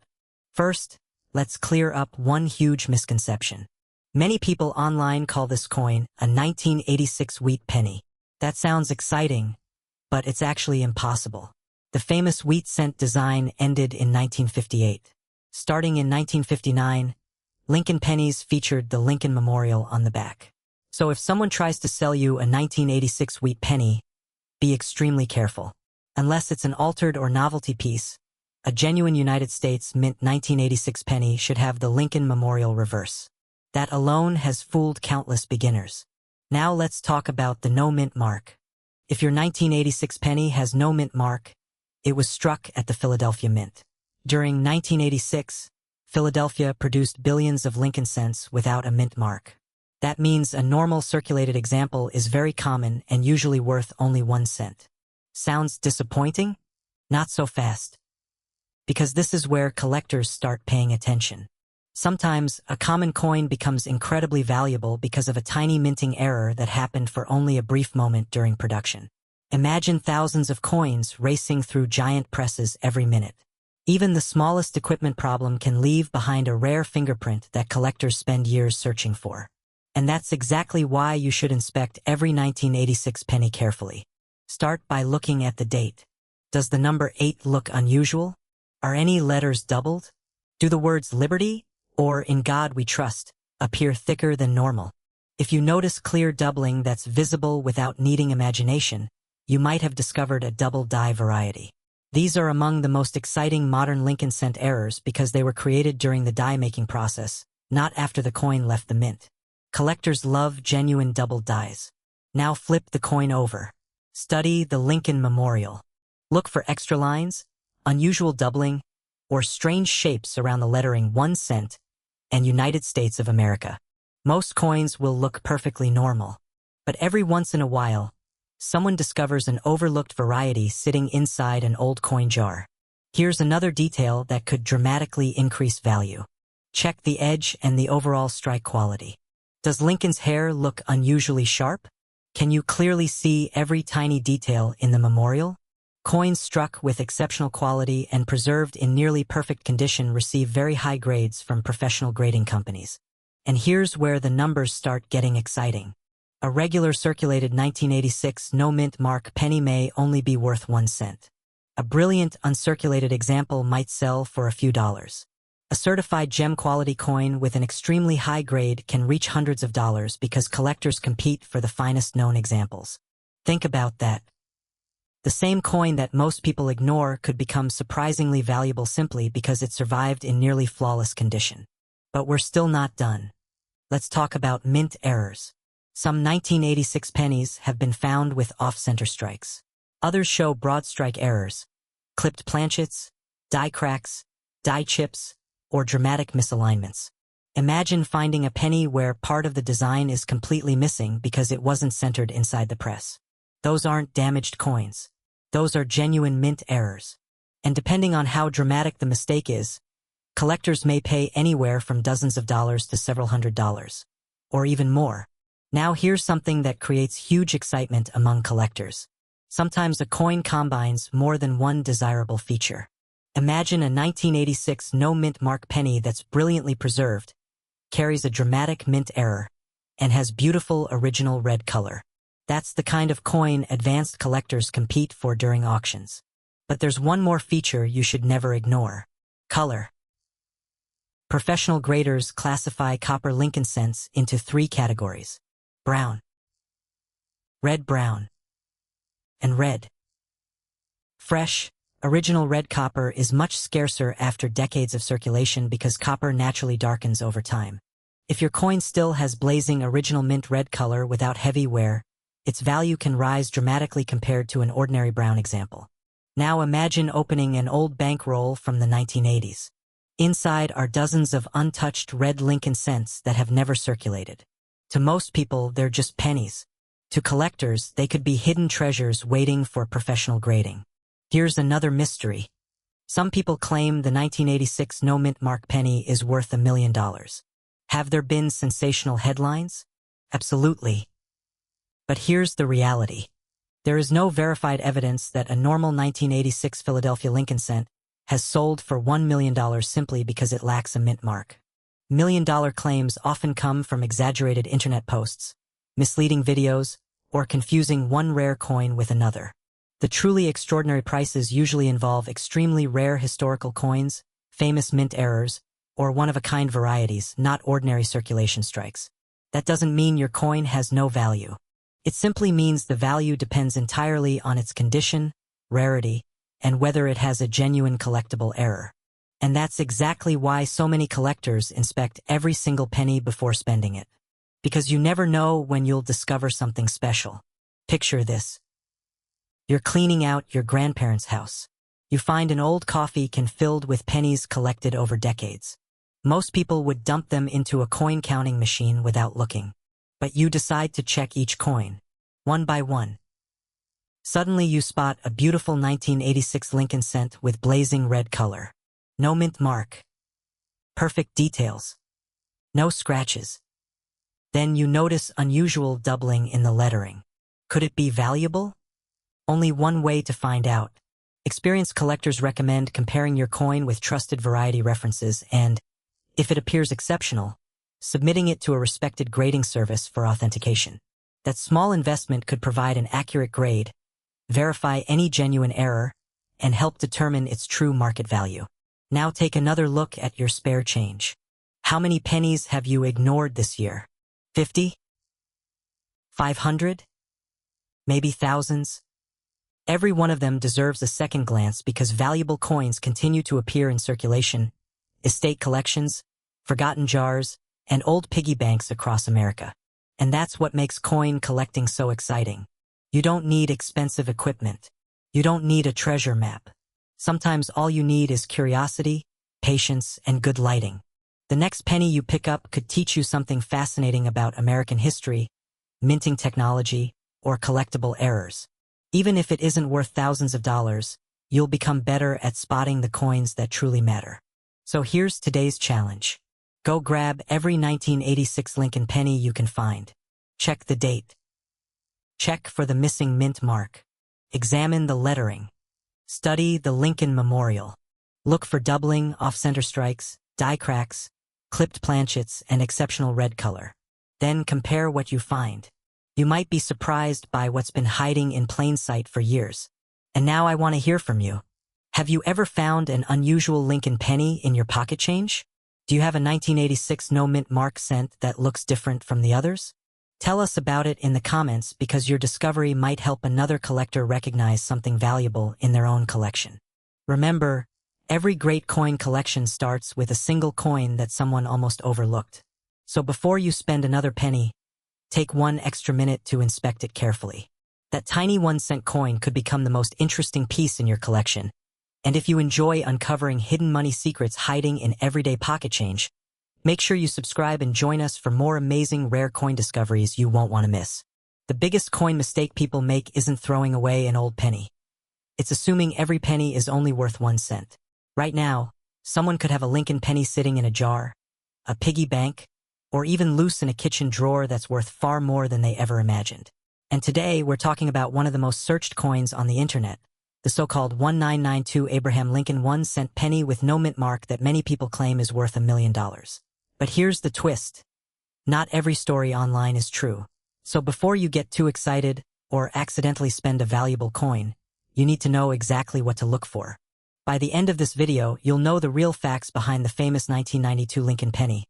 First, let's clear up one huge misconception. Many people online call this coin a 1986 wheat penny. That sounds exciting, but it's actually impossible. The famous wheat cent design ended in 1958. Starting in 1959, Lincoln pennies featured the Lincoln Memorial on the back. So if someone tries to sell you a 1986 wheat penny, be extremely careful. Unless it's an altered or novelty piece, a genuine United States Mint 1986 penny should have the Lincoln Memorial reverse. That alone has fooled countless beginners. Now let's talk about the no mint mark. If your 1986 penny has no mint mark, it was struck at the Philadelphia Mint. During 1986, Philadelphia produced billions of Lincoln cents without a mint mark. That means a normal circulated example is very common and usually worth only 1 cent. Sounds disappointing? Not so fast. Because this is where collectors start paying attention. Sometimes, a common coin becomes incredibly valuable because of a tiny minting error that happened for only a brief moment during production. Imagine thousands of coins racing through giant presses every minute. Even the smallest equipment problem can leave behind a rare fingerprint that collectors spend years searching for. And that's exactly why you should inspect every 1986 penny carefully. Start by looking at the date. Does the number 8 look unusual? Are any letters doubled? Do the words Liberty or In God We Trust appear thicker than normal? If you notice clear doubling that's visible without needing imagination, you might have discovered a double die variety. These are among the most exciting modern Lincoln cent errors because they were created during the die-making process, not after the coin left the mint. Collectors love genuine double dies. Now flip the coin over. Study the Lincoln Memorial. Look for extra lines, unusual doubling, or strange shapes around the lettering 1 cent and United States of America. Most coins will look perfectly normal, but every once in a while, someone discovers an overlooked variety sitting inside an old coin jar. Here's another detail that could dramatically increase value. Check the edge and the overall strike quality. Does Lincoln's hair look unusually sharp? Can you clearly see every tiny detail in the memorial? Coins struck with exceptional quality and preserved in nearly perfect condition receive very high grades from professional grading companies. And here's where the numbers start getting exciting. A regular circulated 1986 no mint mark penny may only be worth 1 cent. A brilliant uncirculated example might sell for a few dollars. A certified gem quality coin with an extremely high grade can reach hundreds of dollars because collectors compete for the finest known examples. Think about that. The same coin that most people ignore could become surprisingly valuable simply because it survived in nearly flawless condition. But we're still not done. Let's talk about mint errors. Some 1986 pennies have been found with off-center strikes. Others show broad strike errors, clipped planchets, die cracks, die chips, or dramatic misalignments. Imagine finding a penny where part of the design is completely missing because it wasn't centered inside the press. Those aren't damaged coins. Those are genuine mint errors. And depending on how dramatic the mistake is, collectors may pay anywhere from dozens of dollars to several $100s, or even more. Now here's something that creates huge excitement among collectors. Sometimes a coin combines more than one desirable feature. Imagine a 1986 no mint mark penny that's brilliantly preserved, carries a dramatic mint error, and has beautiful original red color. That's the kind of coin advanced collectors compete for during auctions. But there's one more feature you should never ignore. Color. Professional graders classify copper Lincoln cents into 3 categories: brown, red-brown, and red. Fresh, original red copper is much scarcer after decades of circulation because copper naturally darkens over time. If your coin still has blazing original mint red color without heavy wear, its value can rise dramatically compared to an ordinary brown example. Now imagine opening an old bankroll from the 1980s. Inside are dozens of untouched red Lincoln cents that have never circulated. To most people, they're just pennies. To collectors, they could be hidden treasures waiting for professional grading. Here's another mystery. Some people claim the 1986 no mint mark penny is worth $1 million. Have there been sensational headlines? Absolutely. But here's the reality. There is no verified evidence that a normal 1986 Philadelphia Lincoln cent has sold for $1 million simply because it lacks a mint mark. $1 million claims often come from exaggerated internet posts, misleading videos, or confusing one rare coin with another. The truly extraordinary prices usually involve extremely rare historical coins, famous mint errors, or one-of-a-kind varieties, not ordinary circulation strikes. That doesn't mean your coin has no value. It simply means the value depends entirely on its condition, rarity, and whether it has a genuine collectible error. And that's exactly why so many collectors inspect every single penny before spending it. Because you never know when you'll discover something special. Picture this. You're cleaning out your grandparents' house. You find an old coffee can filled with pennies collected over decades. Most people would dump them into a coin-counting machine without looking. But you decide to check each coin, one by one. Suddenly you spot a beautiful 1986 Lincoln cent with blazing red color. No mint mark. Perfect details. No scratches. Then you notice unusual doubling in the lettering. Could it be valuable? Only one way to find out. Experienced collectors recommend comparing your coin with trusted variety references and, if it appears exceptional, submitting it to a respected grading service for authentication. That small investment could provide an accurate grade, verify any genuine error, and help determine its true market value. Now take another look at your spare change. How many pennies have you ignored this year? 50? 500? Maybe thousands? Every one of them deserves a second glance because valuable coins continue to appear in circulation, estate collections, forgotten jars, and old piggy banks across America. And that's what makes coin collecting so exciting. You don't need expensive equipment. You don't need a treasure map. Sometimes all you need is curiosity, patience, and good lighting. The next penny you pick up could teach you something fascinating about American history, minting technology, or collectible errors. Even if it isn't worth thousands of dollars, you'll become better at spotting the coins that truly matter. So here's today's challenge. Go grab every 1986 Lincoln penny you can find. Check the date. Check for the missing mint mark. Examine the lettering. Study the Lincoln Memorial. Look for doubling, off-center strikes, die cracks, clipped planchets, and exceptional red color. Then compare what you find. You might be surprised by what's been hiding in plain sight for years. And now I want to hear from you. Have you ever found an unusual Lincoln penny in your pocket change? Do you have a 1986 no mint mark cent that looks different from the others? Tell us about it in the comments because your discovery might help another collector recognize something valuable in their own collection. Remember, every great coin collection starts with a single coin that someone almost overlooked. So before you spend another penny, take one extra minute to inspect it carefully. That tiny 1-cent coin could become the most interesting piece in your collection. And if you enjoy uncovering hidden money secrets hiding in everyday pocket change, make sure you subscribe and join us for more amazing rare coin discoveries you won't want to miss. The biggest coin mistake people make isn't throwing away an old penny. It's assuming every penny is only worth 1 cent. Right now, someone could have a Lincoln penny sitting in a jar, a piggy bank, or even loose in a kitchen drawer that's worth far more than they ever imagined. And today, we're talking about one of the most searched coins on the internet, the so-called 1992 Abraham Lincoln 1-cent penny with no mint mark that many people claim is worth $1 million. But here's the twist. Not every story online is true. So before you get too excited or accidentally spend a valuable coin, you need to know exactly what to look for. By the end of this video, you'll know the real facts behind the famous 1992 Lincoln penny,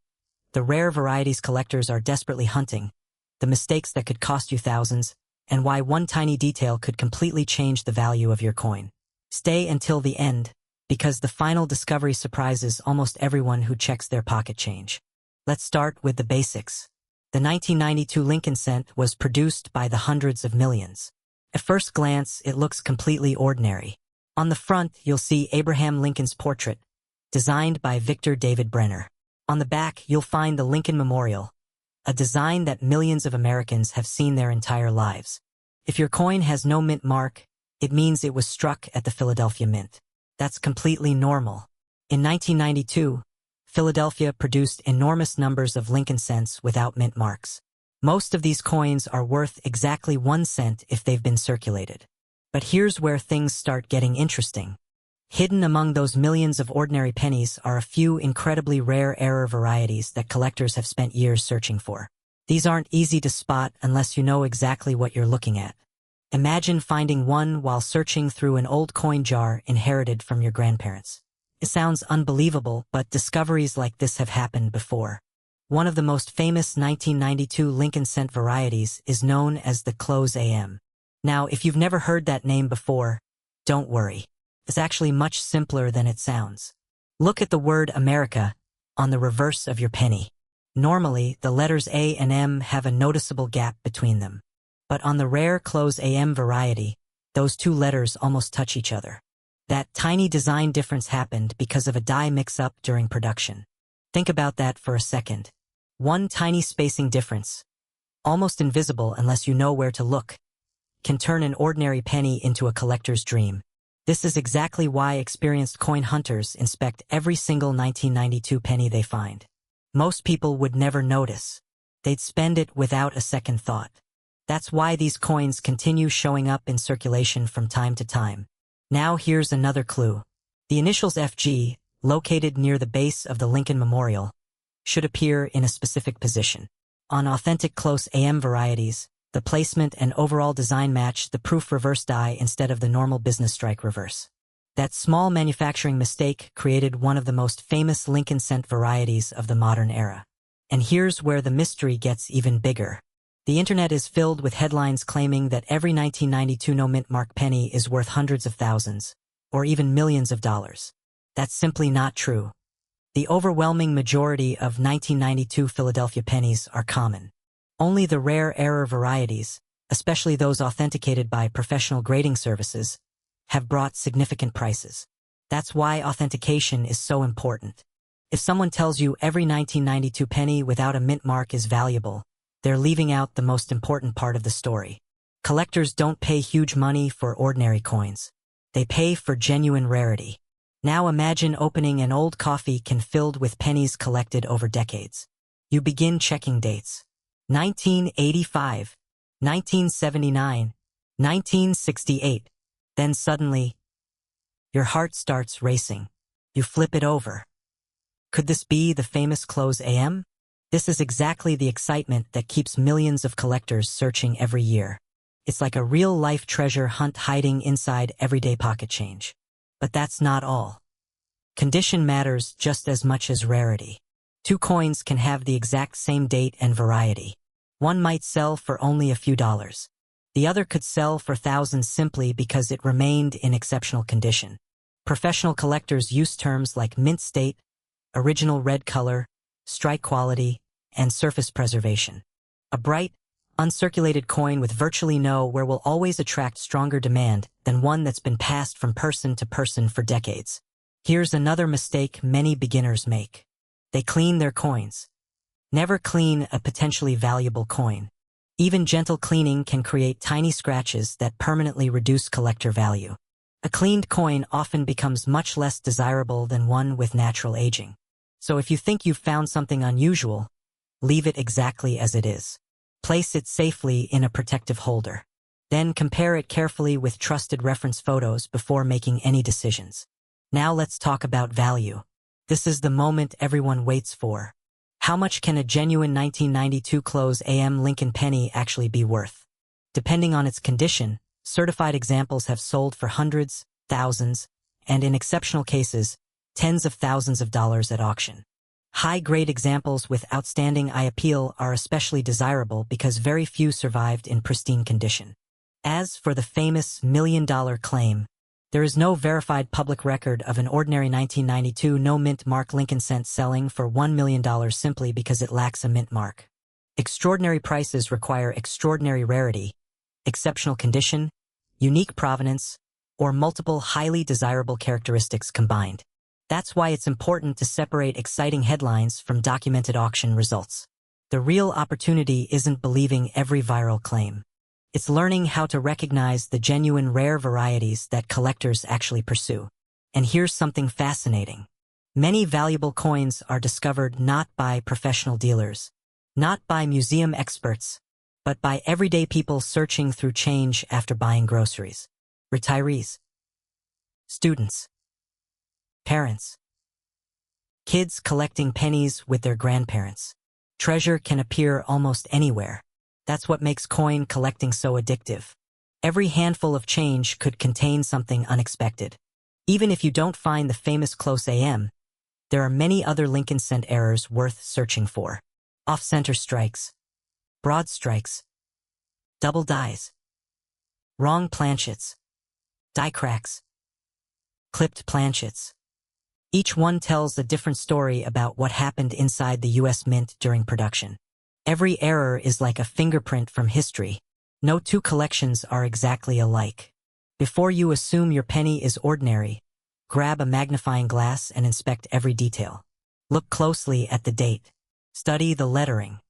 the rare varieties collectors are desperately hunting, the mistakes that could cost you thousands, and why one tiny detail could completely change the value of your coin. Stay until the end, because the final discovery surprises almost everyone who checks their pocket change. Let's start with the basics. The 1992 Lincoln cent was produced by the hundreds of millions. At first glance, it looks completely ordinary. On the front, you'll see Abraham Lincoln's portrait, designed by Victor David Brenner. On the back, you'll find the Lincoln Memorial, a design that millions of Americans have seen their entire lives. If your coin has no mint mark, it means it was struck at the Philadelphia Mint. That's completely normal. In 1992, Philadelphia produced enormous numbers of Lincoln cents without mint marks. Most of these coins are worth exactly 1 cent if they've been circulated. But here's where things start getting interesting. Hidden among those millions of ordinary pennies are a few incredibly rare error varieties that collectors have spent years searching for. These aren't easy to spot unless you know exactly what you're looking at. Imagine finding one while searching through an old coin jar inherited from your grandparents. It sounds unbelievable, but discoveries like this have happened before. One of the most famous 1992 Lincoln cent varieties is known as the Close AM. Now, if you've never heard that name before, don't worry. It's actually much simpler than it sounds. Look at the word America on the reverse of your penny. Normally, the letters A and M have a noticeable gap between them. But on the rare Close AM variety, those two letters almost touch each other. That tiny design difference happened because of a die mix-up during production. Think about that for a second. One tiny spacing difference, almost invisible unless you know where to look, can turn an ordinary penny into a collector's dream. This is exactly why experienced coin hunters inspect every single 1992 penny they find. Most people would never notice. They'd spend it without a second thought. That's why these coins continue showing up in circulation from time to time. Now here's another clue. The initials FG, located near the base of the Lincoln Memorial, should appear in a specific position. On authentic Close AM varieties, the placement and overall design match the proof reverse die instead of the normal business strike reverse. That small manufacturing mistake created one of the most famous Lincoln cent varieties of the modern era. And here's where the mystery gets even bigger. The internet is filled with headlines claiming that every 1992 no-mint mark penny is worth hundreds of thousands, or even millions of dollars. That's simply not true. The overwhelming majority of 1992 Philadelphia pennies are common. Only the rare error varieties, especially those authenticated by professional grading services, have brought significant prices. That's why authentication is so important. If someone tells you every 1992 penny without a mint mark is valuable, they're leaving out the most important part of the story. Collectors don't pay huge money for ordinary coins. They pay for genuine rarity. Now imagine opening an old coffee can filled with pennies collected over decades. You begin checking dates. 1985, 1979, 1968. Then suddenly, your heart starts racing. You flip it over. Could this be the famous Close AM? This is exactly the excitement that keeps millions of collectors searching every year. It's like a real-life treasure hunt hiding inside everyday pocket change. But that's not all. Condition matters just as much as rarity. Two coins can have the exact same date and variety. One might sell for only a few dollars. The other could sell for thousands simply because it remained in exceptional condition. Professional collectors use terms like mint state, original red color, strike quality, and surface preservation. A bright, uncirculated coin with virtually no wear will always attract stronger demand than one that's been passed from person to person for decades. Here's another mistake many beginners make. They clean their coins. Never clean a potentially valuable coin. Even gentle cleaning can create tiny scratches that permanently reduce collector value. A cleaned coin often becomes much less desirable than one with natural aging. So if you think you've found something unusual, leave it exactly as it is. Place it safely in a protective holder. Then compare it carefully with trusted reference photos before making any decisions. Now let's talk about value. This is the moment everyone waits for. How much can a genuine 1992 Close AM Lincoln penny actually be worth? Depending on its condition, certified examples have sold for hundreds, thousands, and in exceptional cases, tens of thousands of dollars at auction. High-grade examples with outstanding eye appeal are especially desirable because very few survived in pristine condition. As for the famous million-dollar claim, there is no verified public record of an ordinary 1992 no-mint mark Lincoln cent selling for $1 million simply because it lacks a mint mark. Extraordinary prices require extraordinary rarity, exceptional condition, unique provenance, or multiple highly desirable characteristics combined. That's why it's important to separate exciting headlines from documented auction results. The real opportunity isn't believing every viral claim. It's learning how to recognize the genuine rare varieties that collectors actually pursue. And here's something fascinating. Many valuable coins are discovered not by professional dealers, not by museum experts, but by everyday people searching through change after buying groceries. Retirees, students, parents, kids collecting pennies with their grandparents. Treasure can appear almost anywhere. That's what makes coin collecting so addictive. Every handful of change could contain something unexpected. Even if you don't find the famous close AM, there are many other Lincoln cent errors worth searching for. Off-center strikes, broad strikes, double dies, wrong planchets, die cracks, clipped planchets. Each one tells a different story about what happened inside the U.S. Mint during production. Every error is like a fingerprint from history. No two collections are exactly alike. Before you assume your penny is ordinary, grab a magnifying glass and inspect every detail. Look closely at the date. Study the lettering.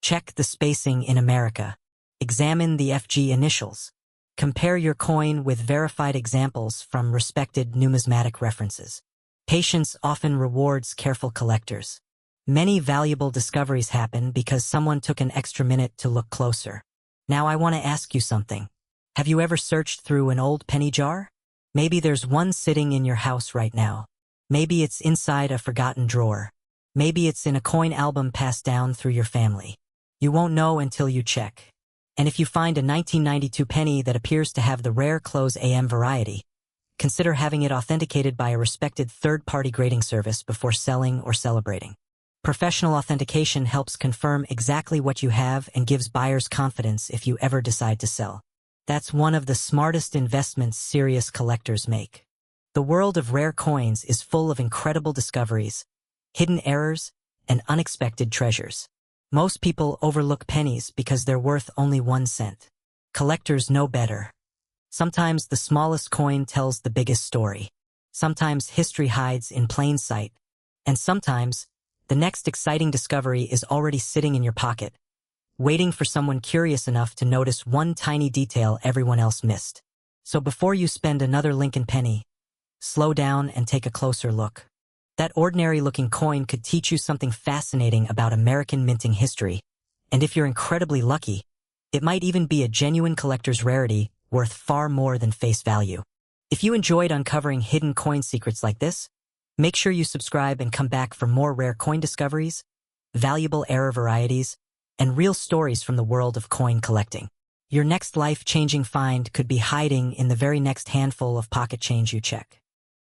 Check the spacing in America. Examine the FG initials. Compare your coin with verified examples from respected numismatic references. Patience often rewards careful collectors. Many valuable discoveries happen because someone took an extra minute to look closer. Now I want to ask you something. Have you ever searched through an old penny jar? Maybe there's one sitting in your house right now. Maybe it's inside a forgotten drawer. Maybe it's in a coin album passed down through your family. You won't know until you check. And if you find a 1992 penny that appears to have the rare close AM variety, consider having it authenticated by a respected third-party grading service before selling or celebrating. Professional authentication helps confirm exactly what you have and gives buyers confidence if you ever decide to sell. That's one of the smartest investments serious collectors make. The world of rare coins is full of incredible discoveries, hidden errors, and unexpected treasures. Most people overlook pennies because they're worth only 1 cent. Collectors know better. Sometimes the smallest coin tells the biggest story. Sometimes history hides in plain sight. And sometimes, the next exciting discovery is already sitting in your pocket, waiting for someone curious enough to notice one tiny detail everyone else missed. So before you spend another Lincoln penny, slow down and take a closer look. That ordinary-looking coin could teach you something fascinating about American minting history, and if you're incredibly lucky, it might even be a genuine collector's rarity worth far more than face value. If you enjoyed uncovering hidden coin secrets like this, make sure you subscribe and come back for more rare coin discoveries, valuable error varieties, and real stories from the world of coin collecting. Your next life-changing find could be hiding in the very next handful of pocket change you check.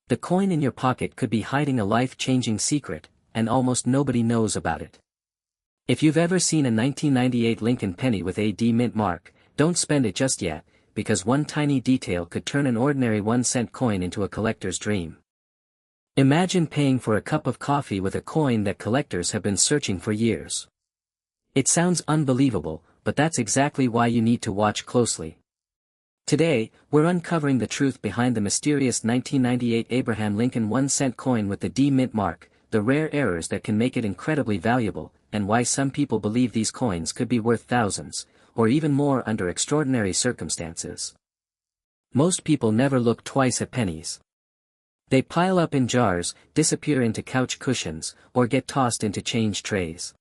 The coin in your pocket could be hiding a life-changing secret, and almost nobody knows about it. If you've ever seen a 1998 Lincoln penny with a D mint mark, don't spend it just yet, because one tiny detail could turn an ordinary 1-cent coin into a collector's dream. Imagine paying for a cup of coffee with a coin that collectors have been searching for years. It sounds unbelievable, but that's exactly why you need to watch closely. Today, we're uncovering the truth behind the mysterious 1998 Abraham Lincoln 1-cent coin with the D mint mark, the rare errors that can make it incredibly valuable, and why some people believe these coins could be worth thousands, or even more under extraordinary circumstances. Most people never look twice at pennies. They pile up in jars, disappear into couch cushions, or get tossed into change trays.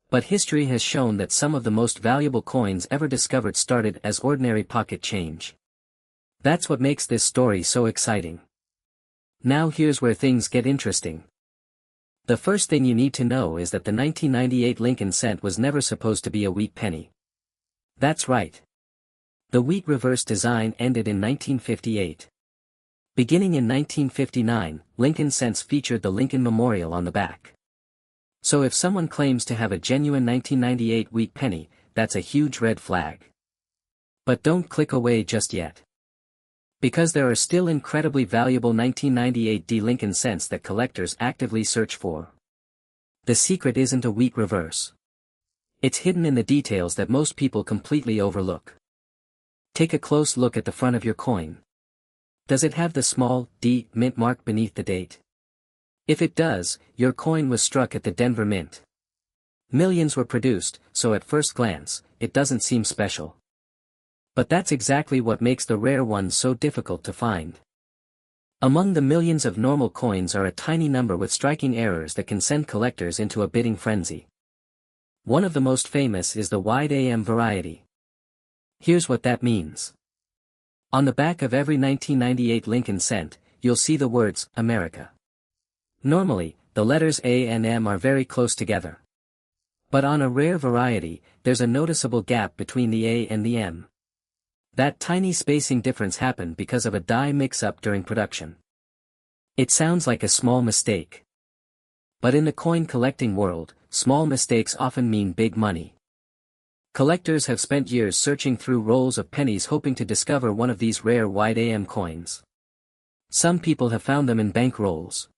But history has shown that some of the most valuable coins ever discovered started as ordinary pocket change. That's what makes this story so exciting. Now here's where things get interesting. The first thing you need to know is that the 1998 Lincoln cent was never supposed to be a wheat penny. That's right. The wheat reverse design ended in 1958. Beginning in 1959, Lincoln cents featured the Lincoln Memorial on the back. So if someone claims to have a genuine 1998 wheat penny, that's a huge red flag. But don't click away just yet. Because there are still incredibly valuable 1998 D Lincoln cents that collectors actively search for. The secret isn't a wheat reverse. It's hidden in the details that most people completely overlook. Take a close look at the front of your coin. Does it have the small D mint mark beneath the date? If it does, your coin was struck at the Denver Mint. Millions were produced, so at first glance, it doesn't seem special. But that's exactly what makes the rare ones so difficult to find. Among the millions of normal coins are a tiny number with striking errors that can send collectors into a bidding frenzy. One of the most famous is the wide AM variety. Here's what that means. On the back of every 1998 Lincoln cent, you'll see the words, America. Normally, the letters A and M are very close together. But on a rare variety, there's a noticeable gap between the A and the M. That tiny spacing difference happened because of a die mix-up during production. It sounds like a small mistake. But in the coin collecting world, small mistakes often mean big money. Collectors have spent years searching through rolls of pennies hoping to discover one of these rare wide AM coins. Some people have found them in bank rolls.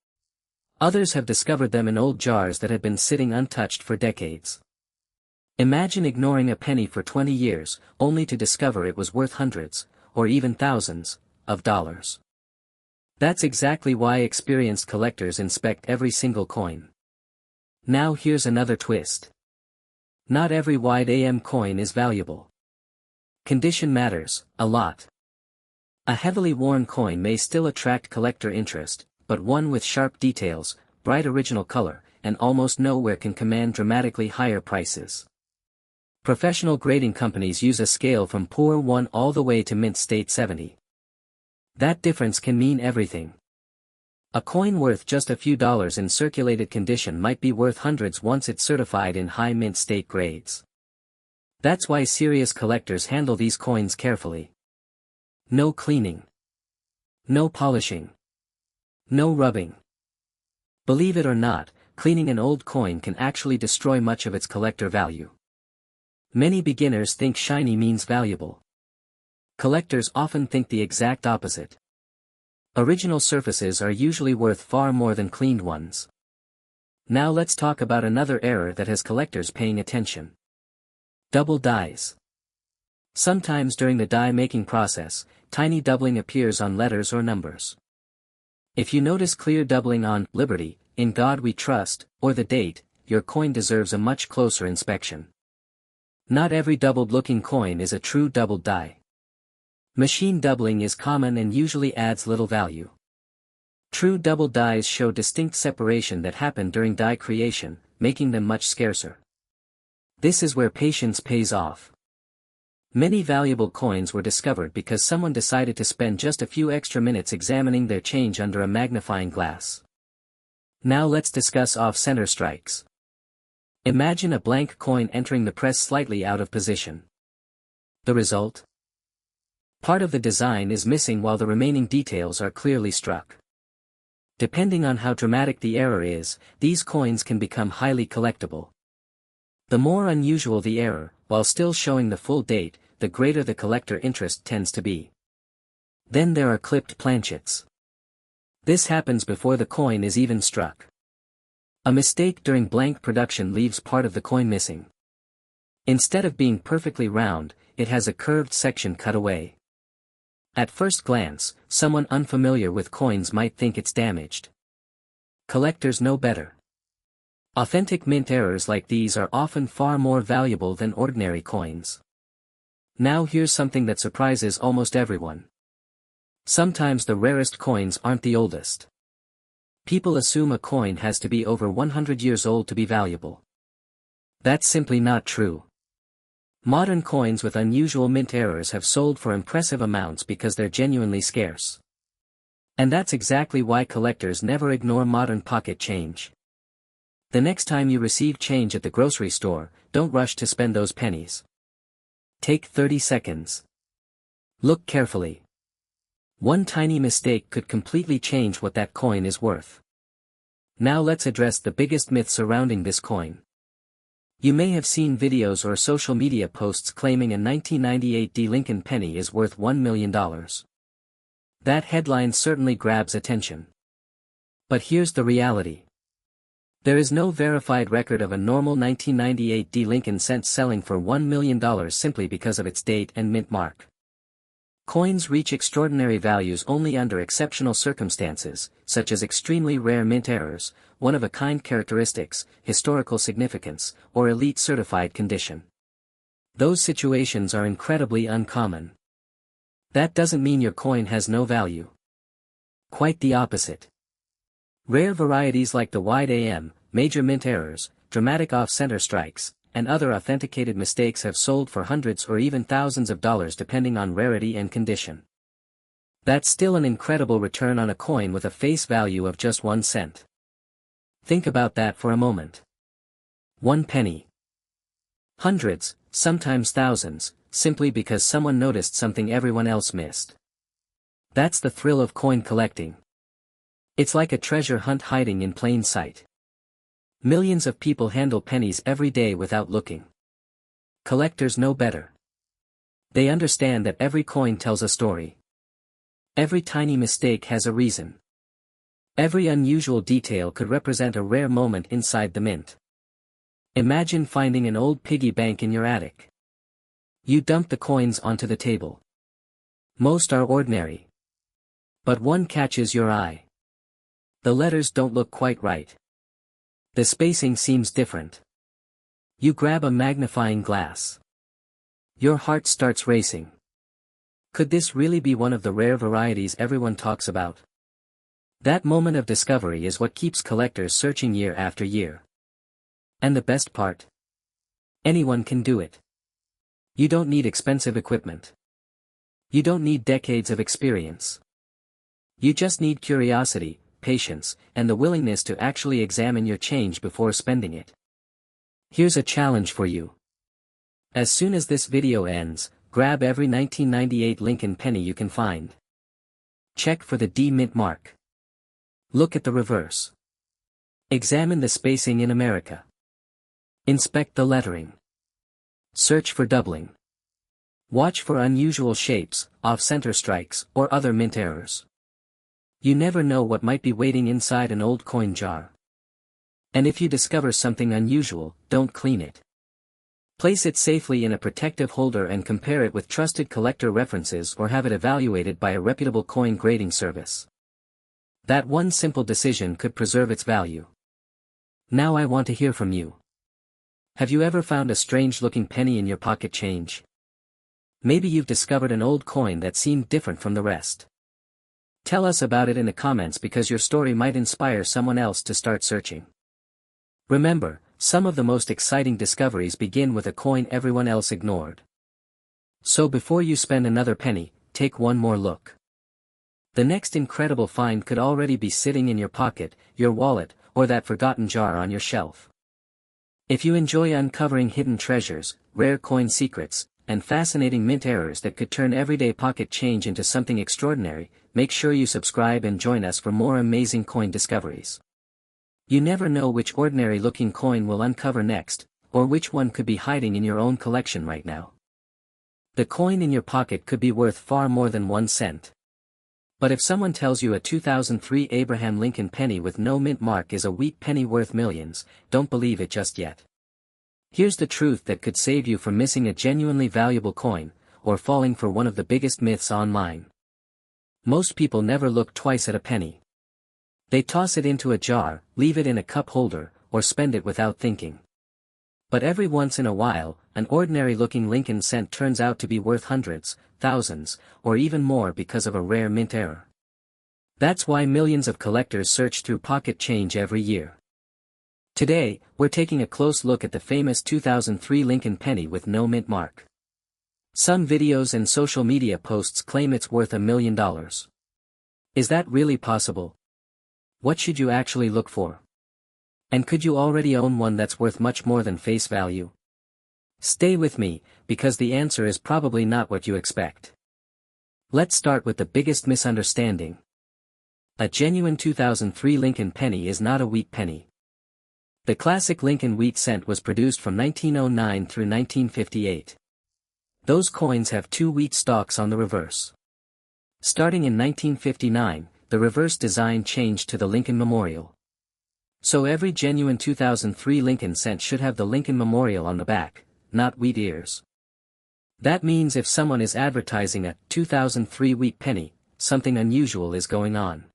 Others have discovered them in old jars that had been sitting untouched for decades. Imagine ignoring a penny for 20 years, only to discover it was worth hundreds, or even thousands, of dollars. That's exactly why experienced collectors inspect every single coin. Now here's another twist. Not every wide AM coin is valuable. Condition matters, a lot. A heavily worn coin may still attract collector interest, but one with sharp details, bright original color, and almost nowhere can command dramatically higher prices. Professional grading companies use a scale from poor 1 all the way to mint state 70. That difference can mean everything. A coin worth just a few dollars in circulated condition might be worth hundreds once it's certified in high mint state grades. That's why serious collectors handle these coins carefully. No cleaning. No polishing. No rubbing. Believe it or not, cleaning an old coin can actually destroy much of its collector value. Many beginners think shiny means valuable. Collectors often think the exact opposite. Original surfaces are usually worth far more than cleaned ones. Now let's talk about another error that has collectors paying attention. Double dies. Sometimes during the die making process, tiny doubling appears on letters or numbers. If you notice clear doubling on Liberty, In God We Trust, or the date, your coin deserves a much closer inspection. Not every doubled-looking coin is a true doubled die. Machine doubling is common and usually adds little value. True double dies show distinct separation that happened during die creation, making them much scarcer. This is where patience pays off. Many valuable coins were discovered because someone decided to spend just a few extra minutes examining their change under a magnifying glass. Now let's discuss off-center strikes. Imagine a blank coin entering the press slightly out of position. The result? Part of the design is missing while the remaining details are clearly struck. Depending on how dramatic the error is, these coins can become highly collectible. The more unusual the error, while still showing the full date, the greater the collector interest tends to be. Then there are clipped planchets. This happens before the coin is even struck. A mistake during blank production leaves part of the coin missing. Instead of being perfectly round, it has a curved section cut away. At first glance, someone unfamiliar with coins might think it's damaged. Collectors know better. Authentic mint errors like these are often far more valuable than ordinary coins. Now here's something that surprises almost everyone. Sometimes the rarest coins aren't the oldest. People assume a coin has to be over 100 years old to be valuable. That's simply not true. Modern coins with unusual mint errors have sold for impressive amounts because they're genuinely scarce. And that's exactly why collectors never ignore modern pocket change. The next time you receive change at the grocery store, don't rush to spend those pennies. Take 30 seconds. Look carefully. One tiny mistake could completely change what that coin is worth. Now let's address the biggest myth surrounding this coin. You may have seen videos or social media posts claiming a 1998 VDB Lincoln Penny is worth $1 million. That headline certainly grabs attention. But here's the reality. There is no verified record of a normal 1998 VDB Lincoln cent selling for $1 million simply because of its date and mint mark. Coins reach extraordinary values only under exceptional circumstances, such as extremely rare mint errors, one-of-a-kind characteristics, historical significance, or elite certified condition. Those situations are incredibly uncommon. That doesn't mean your coin has no value. Quite the opposite. Rare varieties like the wide AM, major mint errors, dramatic off-center strikes, and other authenticated mistakes have sold for hundreds or even thousands of dollars depending on rarity and condition. That's still an incredible return on a coin with a face value of just 1 cent. Think about that for a moment. 1 penny. Hundreds, sometimes thousands, simply because someone noticed something everyone else missed. That's the thrill of coin collecting. It's like a treasure hunt hiding in plain sight. Millions of people handle pennies every day without looking. Collectors know better. They understand that every coin tells a story. Every tiny mistake has a reason. Every unusual detail could represent a rare moment inside the mint. Imagine finding an old piggy bank in your attic. You dump the coins onto the table. Most are ordinary. But one catches your eye. The letters don't look quite right. The spacing seems different. You grab a magnifying glass. Your heart starts racing. Could this really be one of the rare varieties everyone talks about? That moment of discovery is what keeps collectors searching year after year. And the best part? Anyone can do it. You don't need expensive equipment. You don't need decades of experience. You just need curiosity, patience, and the willingness to actually examine your change before spending it. Here's a challenge for you. As soon as this video ends, grab every 1998 Lincoln penny you can find. Check for the D mint mark. Look at the reverse. Examine the spacing in America. Inspect the lettering. Search for doubling. Watch for unusual shapes, off-center strikes, or other mint errors. You never know what might be waiting inside an old coin jar. And if you discover something unusual, don't clean it. Place it safely in a protective holder and compare it with trusted collector references or have it evaluated by a reputable coin grading service. That one simple decision could preserve its value. Now I want to hear from you. Have you ever found a strange-looking penny in your pocket change? Maybe you've discovered an old coin that seemed different from the rest. Tell us about it in the comments because your story might inspire someone else to start searching. Remember, some of the most exciting discoveries begin with a coin everyone else ignored. So before you spend another penny, take one more look. The next incredible find could already be sitting in your pocket, your wallet, or that forgotten jar on your shelf. If you enjoy uncovering hidden treasures, rare coin secrets, and fascinating mint errors that could turn everyday pocket change into something extraordinary, make sure you subscribe and join us for more amazing coin discoveries. You never know which ordinary-looking coin we'll uncover next, or which one could be hiding in your own collection right now. The coin in your pocket could be worth far more than 1 cent. But if someone tells you a 2003 Abraham Lincoln penny with no mint mark is a wheat penny worth millions, don't believe it just yet. Here's the truth that could save you from missing a genuinely valuable coin, or falling for one of the biggest myths online. Most people never look twice at a penny. They toss it into a jar, leave it in a cup holder, or spend it without thinking. But every once in a while, an ordinary-looking Lincoln cent turns out to be worth hundreds, thousands, or even more because of a rare mint error. That's why millions of collectors search through pocket change every year. Today, we're taking a close look at the famous 2003 Lincoln penny with no mint mark. Some videos and social media posts claim it's worth $1 million. Is that really possible? What should you actually look for? And could you already own one that's worth much more than face value? Stay with me, because the answer is probably not what you expect. Let's start with the biggest misunderstanding. A genuine 2003 Lincoln penny is not a wheat penny. The classic Lincoln wheat cent was produced from 1909 through 1958. Those coins have 2 wheat stalks on the reverse. Starting in 1959, the reverse design changed to the Lincoln Memorial. So every genuine 2003 Lincoln cent should have the Lincoln Memorial on the back, not wheat ears. That means if someone is advertising a 2003 wheat penny, something unusual is going on.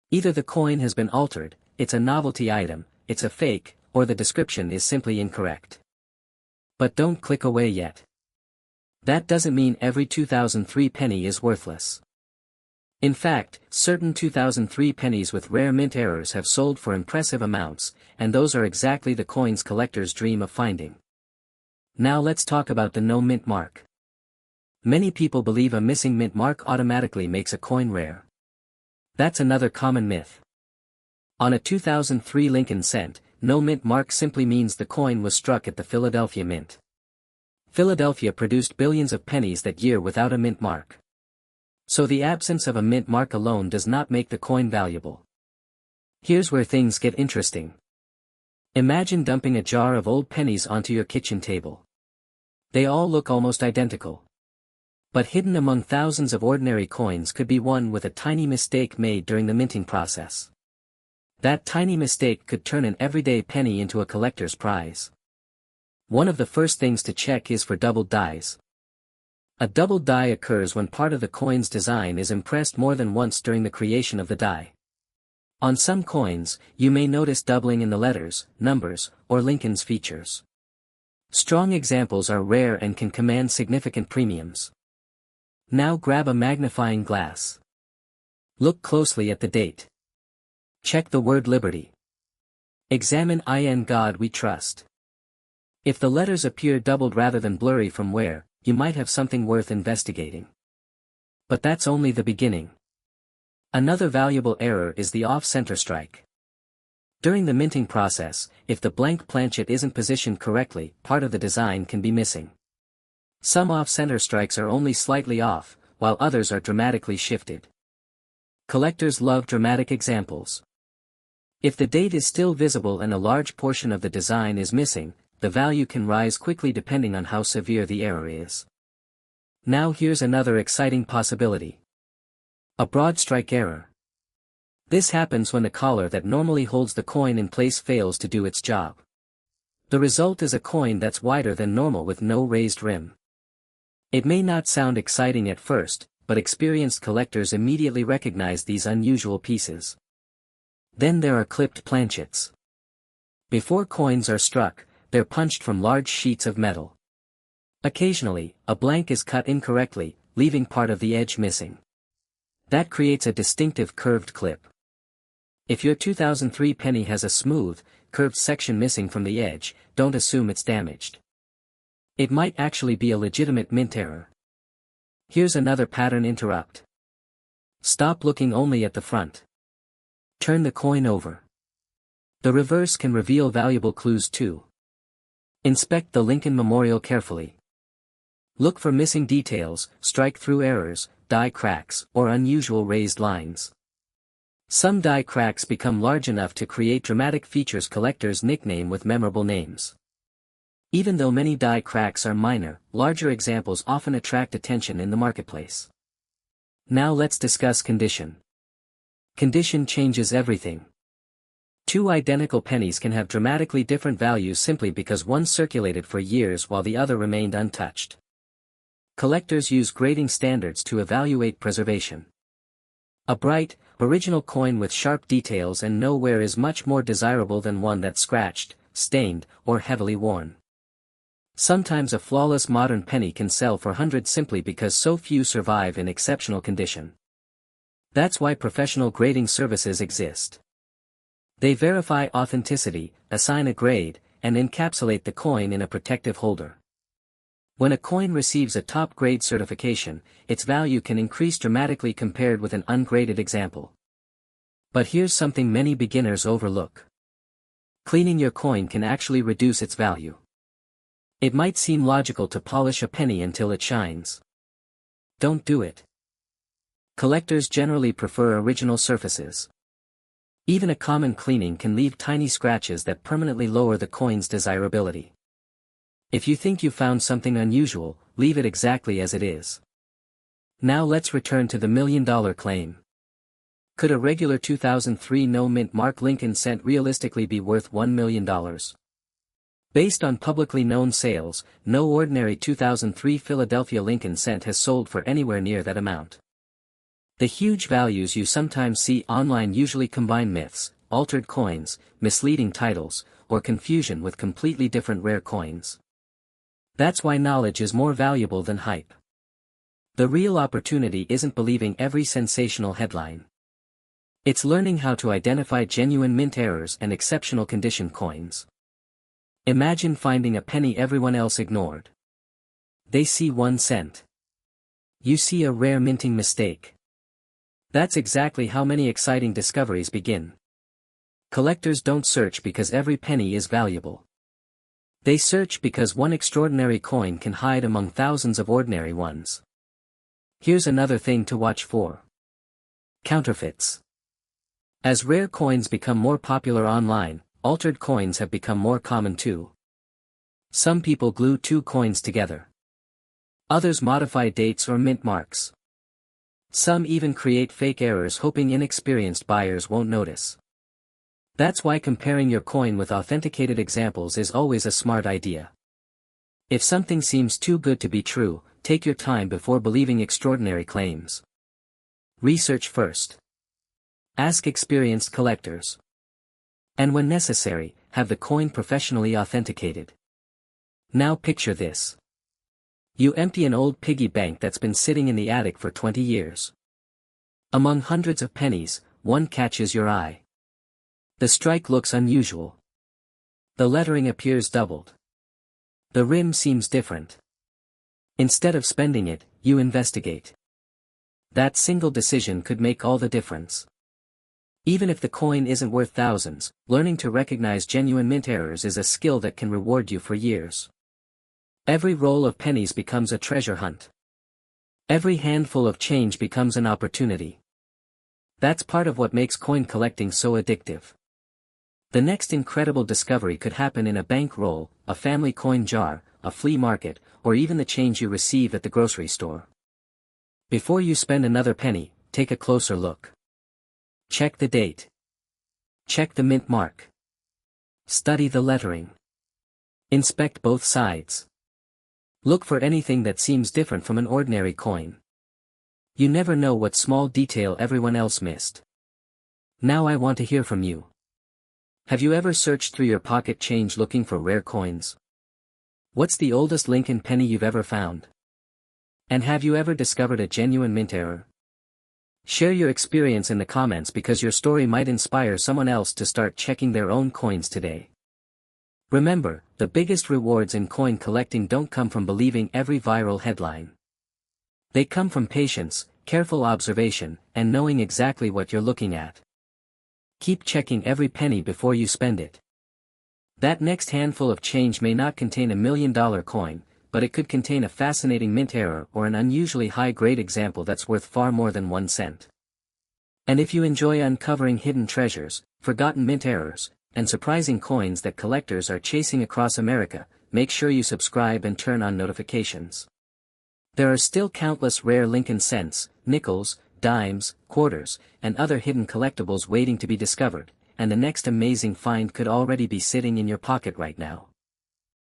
Either the coin has been altered, it's a novelty item, it's a fake, or the description is simply incorrect. But don't click away yet. That doesn't mean every 2003 penny is worthless. In fact, certain 2003 pennies with rare mint errors have sold for impressive amounts, and those are exactly the coins collectors dream of finding. Now let's talk about the no mint mark. Many people believe a missing mint mark automatically makes a coin rare. That's another common myth. On a 2003 Lincoln cent, no mint mark simply means the coin was struck at the Philadelphia Mint. Philadelphia produced billions of pennies that year without a mint mark. So the absence of a mint mark alone does not make the coin valuable. Here's where things get interesting. Imagine dumping a jar of old pennies onto your kitchen table. They all look almost identical. But hidden among thousands of ordinary coins could be one with a tiny mistake made during the minting process. That tiny mistake could turn an everyday penny into a collector's prize. One of the first things to check is for doubled dies. A doubled die occurs when part of the coin's design is impressed more than once during the creation of the die. On some coins, you may notice doubling in the letters, numbers, or Lincoln's features. Strong examples are rare and can command significant premiums. Now grab a magnifying glass. Look closely at the date. Check the word Liberty. Examine "In God We Trust." If the letters appear doubled rather than blurry from wear, you might have something worth investigating. But that's only the beginning. Another valuable error is the off-center strike. During the minting process, if the blank planchet isn't positioned correctly, part of the design can be missing. Some off-center strikes are only slightly off, while others are dramatically shifted. Collectors love dramatic examples. If the date is still visible and a large portion of the design is missing, the value can rise quickly depending on how severe the error is. Now here's another exciting possibility. A broad strike error. This happens when the collar that normally holds the coin in place fails to do its job. The result is a coin that's wider than normal with no raised rim. It may not sound exciting at first, but experienced collectors immediately recognize these unusual pieces. Then there are clipped planchets. Before coins are struck, they're punched from large sheets of metal. Occasionally, a blank is cut incorrectly, leaving part of the edge missing. That creates a distinctive curved clip. If your 2003 penny has a smooth, curved section missing from the edge, don't assume it's damaged. It might actually be a legitimate mint error. Here's another pattern interrupt. Stop looking only at the front. Turn the coin over. The reverse can reveal valuable clues too. Inspect the Lincoln Memorial carefully. Look for missing details, strike-through errors, die cracks, or unusual raised lines. Some die cracks become large enough to create dramatic features collectors nickname with memorable names. Even though many die cracks are minor, larger examples often attract attention in the marketplace. Now let's discuss condition. Condition changes everything. Two identical pennies can have dramatically different values simply because one circulated for years while the other remained untouched. Collectors use grading standards to evaluate preservation. A bright, original coin with sharp details and no wear is much more desirable than one that's scratched, stained, or heavily worn. Sometimes a flawless modern penny can sell for hundreds simply because so few survive in exceptional condition. That's why professional grading services exist. They verify authenticity, assign a grade, and encapsulate the coin in a protective holder. When a coin receives a top-grade certification, its value can increase dramatically compared with an ungraded example. But here's something many beginners overlook. Cleaning your coin can actually reduce its value. It might seem logical to polish a penny until it shines. Don't do it. Collectors generally prefer original surfaces. Even a common cleaning can leave tiny scratches that permanently lower the coin's desirability. If you think you found something unusual, leave it exactly as it is. Now let's return to the million-dollar claim. Could a regular 2003 no-mint mark Lincoln cent realistically be worth $1 million? Based on publicly known sales, no ordinary 2003 Philadelphia Lincoln cent has sold for anywhere near that amount. The huge values you sometimes see online usually combine myths, altered coins, misleading titles, or confusion with completely different rare coins. That's why knowledge is more valuable than hype. The real opportunity isn't believing every sensational headline. It's learning how to identify genuine mint errors and exceptional condition coins. Imagine finding a penny everyone else ignored. They see 1 cent. You see a rare minting mistake. That's exactly how many exciting discoveries begin. Collectors don't search because every penny is valuable. They search because one extraordinary coin can hide among thousands of ordinary ones. Here's another thing to watch for. Counterfeits. As rare coins become more popular online, altered coins have become more common too. Some people glue two coins together. Others modify dates or mint marks. Some even create fake errors hoping inexperienced buyers won't notice. That's why comparing your coin with authenticated examples is always a smart idea. If something seems too good to be true, take your time before believing extraordinary claims. Research first. Ask experienced collectors. And when necessary, have the coin professionally authenticated. Now picture this. You empty an old piggy bank that's been sitting in the attic for 20 years. Among hundreds of pennies, one catches your eye. The strike looks unusual. The lettering appears doubled. The rim seems different. Instead of spending it, you investigate. That single decision could make all the difference. Even if the coin isn't worth thousands, learning to recognize genuine mint errors is a skill that can reward you for years. Every roll of pennies becomes a treasure hunt. Every handful of change becomes an opportunity. That's part of what makes coin collecting so addictive. The next incredible discovery could happen in a bank roll, a family coin jar, a flea market, or even the change you receive at the grocery store. Before you spend another penny, take a closer look. Check the date. Check the mint mark. Study the lettering. Inspect both sides. Look for anything that seems different from an ordinary coin. You never know what small detail everyone else missed. Now I want to hear from you. Have you ever searched through your pocket change looking for rare coins? What's the oldest Lincoln penny you've ever found? And have you ever discovered a genuine mint error? Share your experience in the comments because your story might inspire someone else to start checking their own coins today. Remember, the biggest rewards in coin collecting don't come from believing every viral headline. They come from patience, careful observation, and knowing exactly what you're looking at. Keep checking every penny before you spend it. That next handful of change may not contain $1 million coin, but it could contain a fascinating mint error or an unusually high-grade example that's worth far more than 1 cent. And if you enjoy uncovering hidden treasures, forgotten mint errors, and surprising coins that collectors are chasing across America, make sure you subscribe and turn on notifications. There are still countless rare Lincoln cents, nickels, dimes, quarters, and other hidden collectibles waiting to be discovered, and the next amazing find could already be sitting in your pocket right now.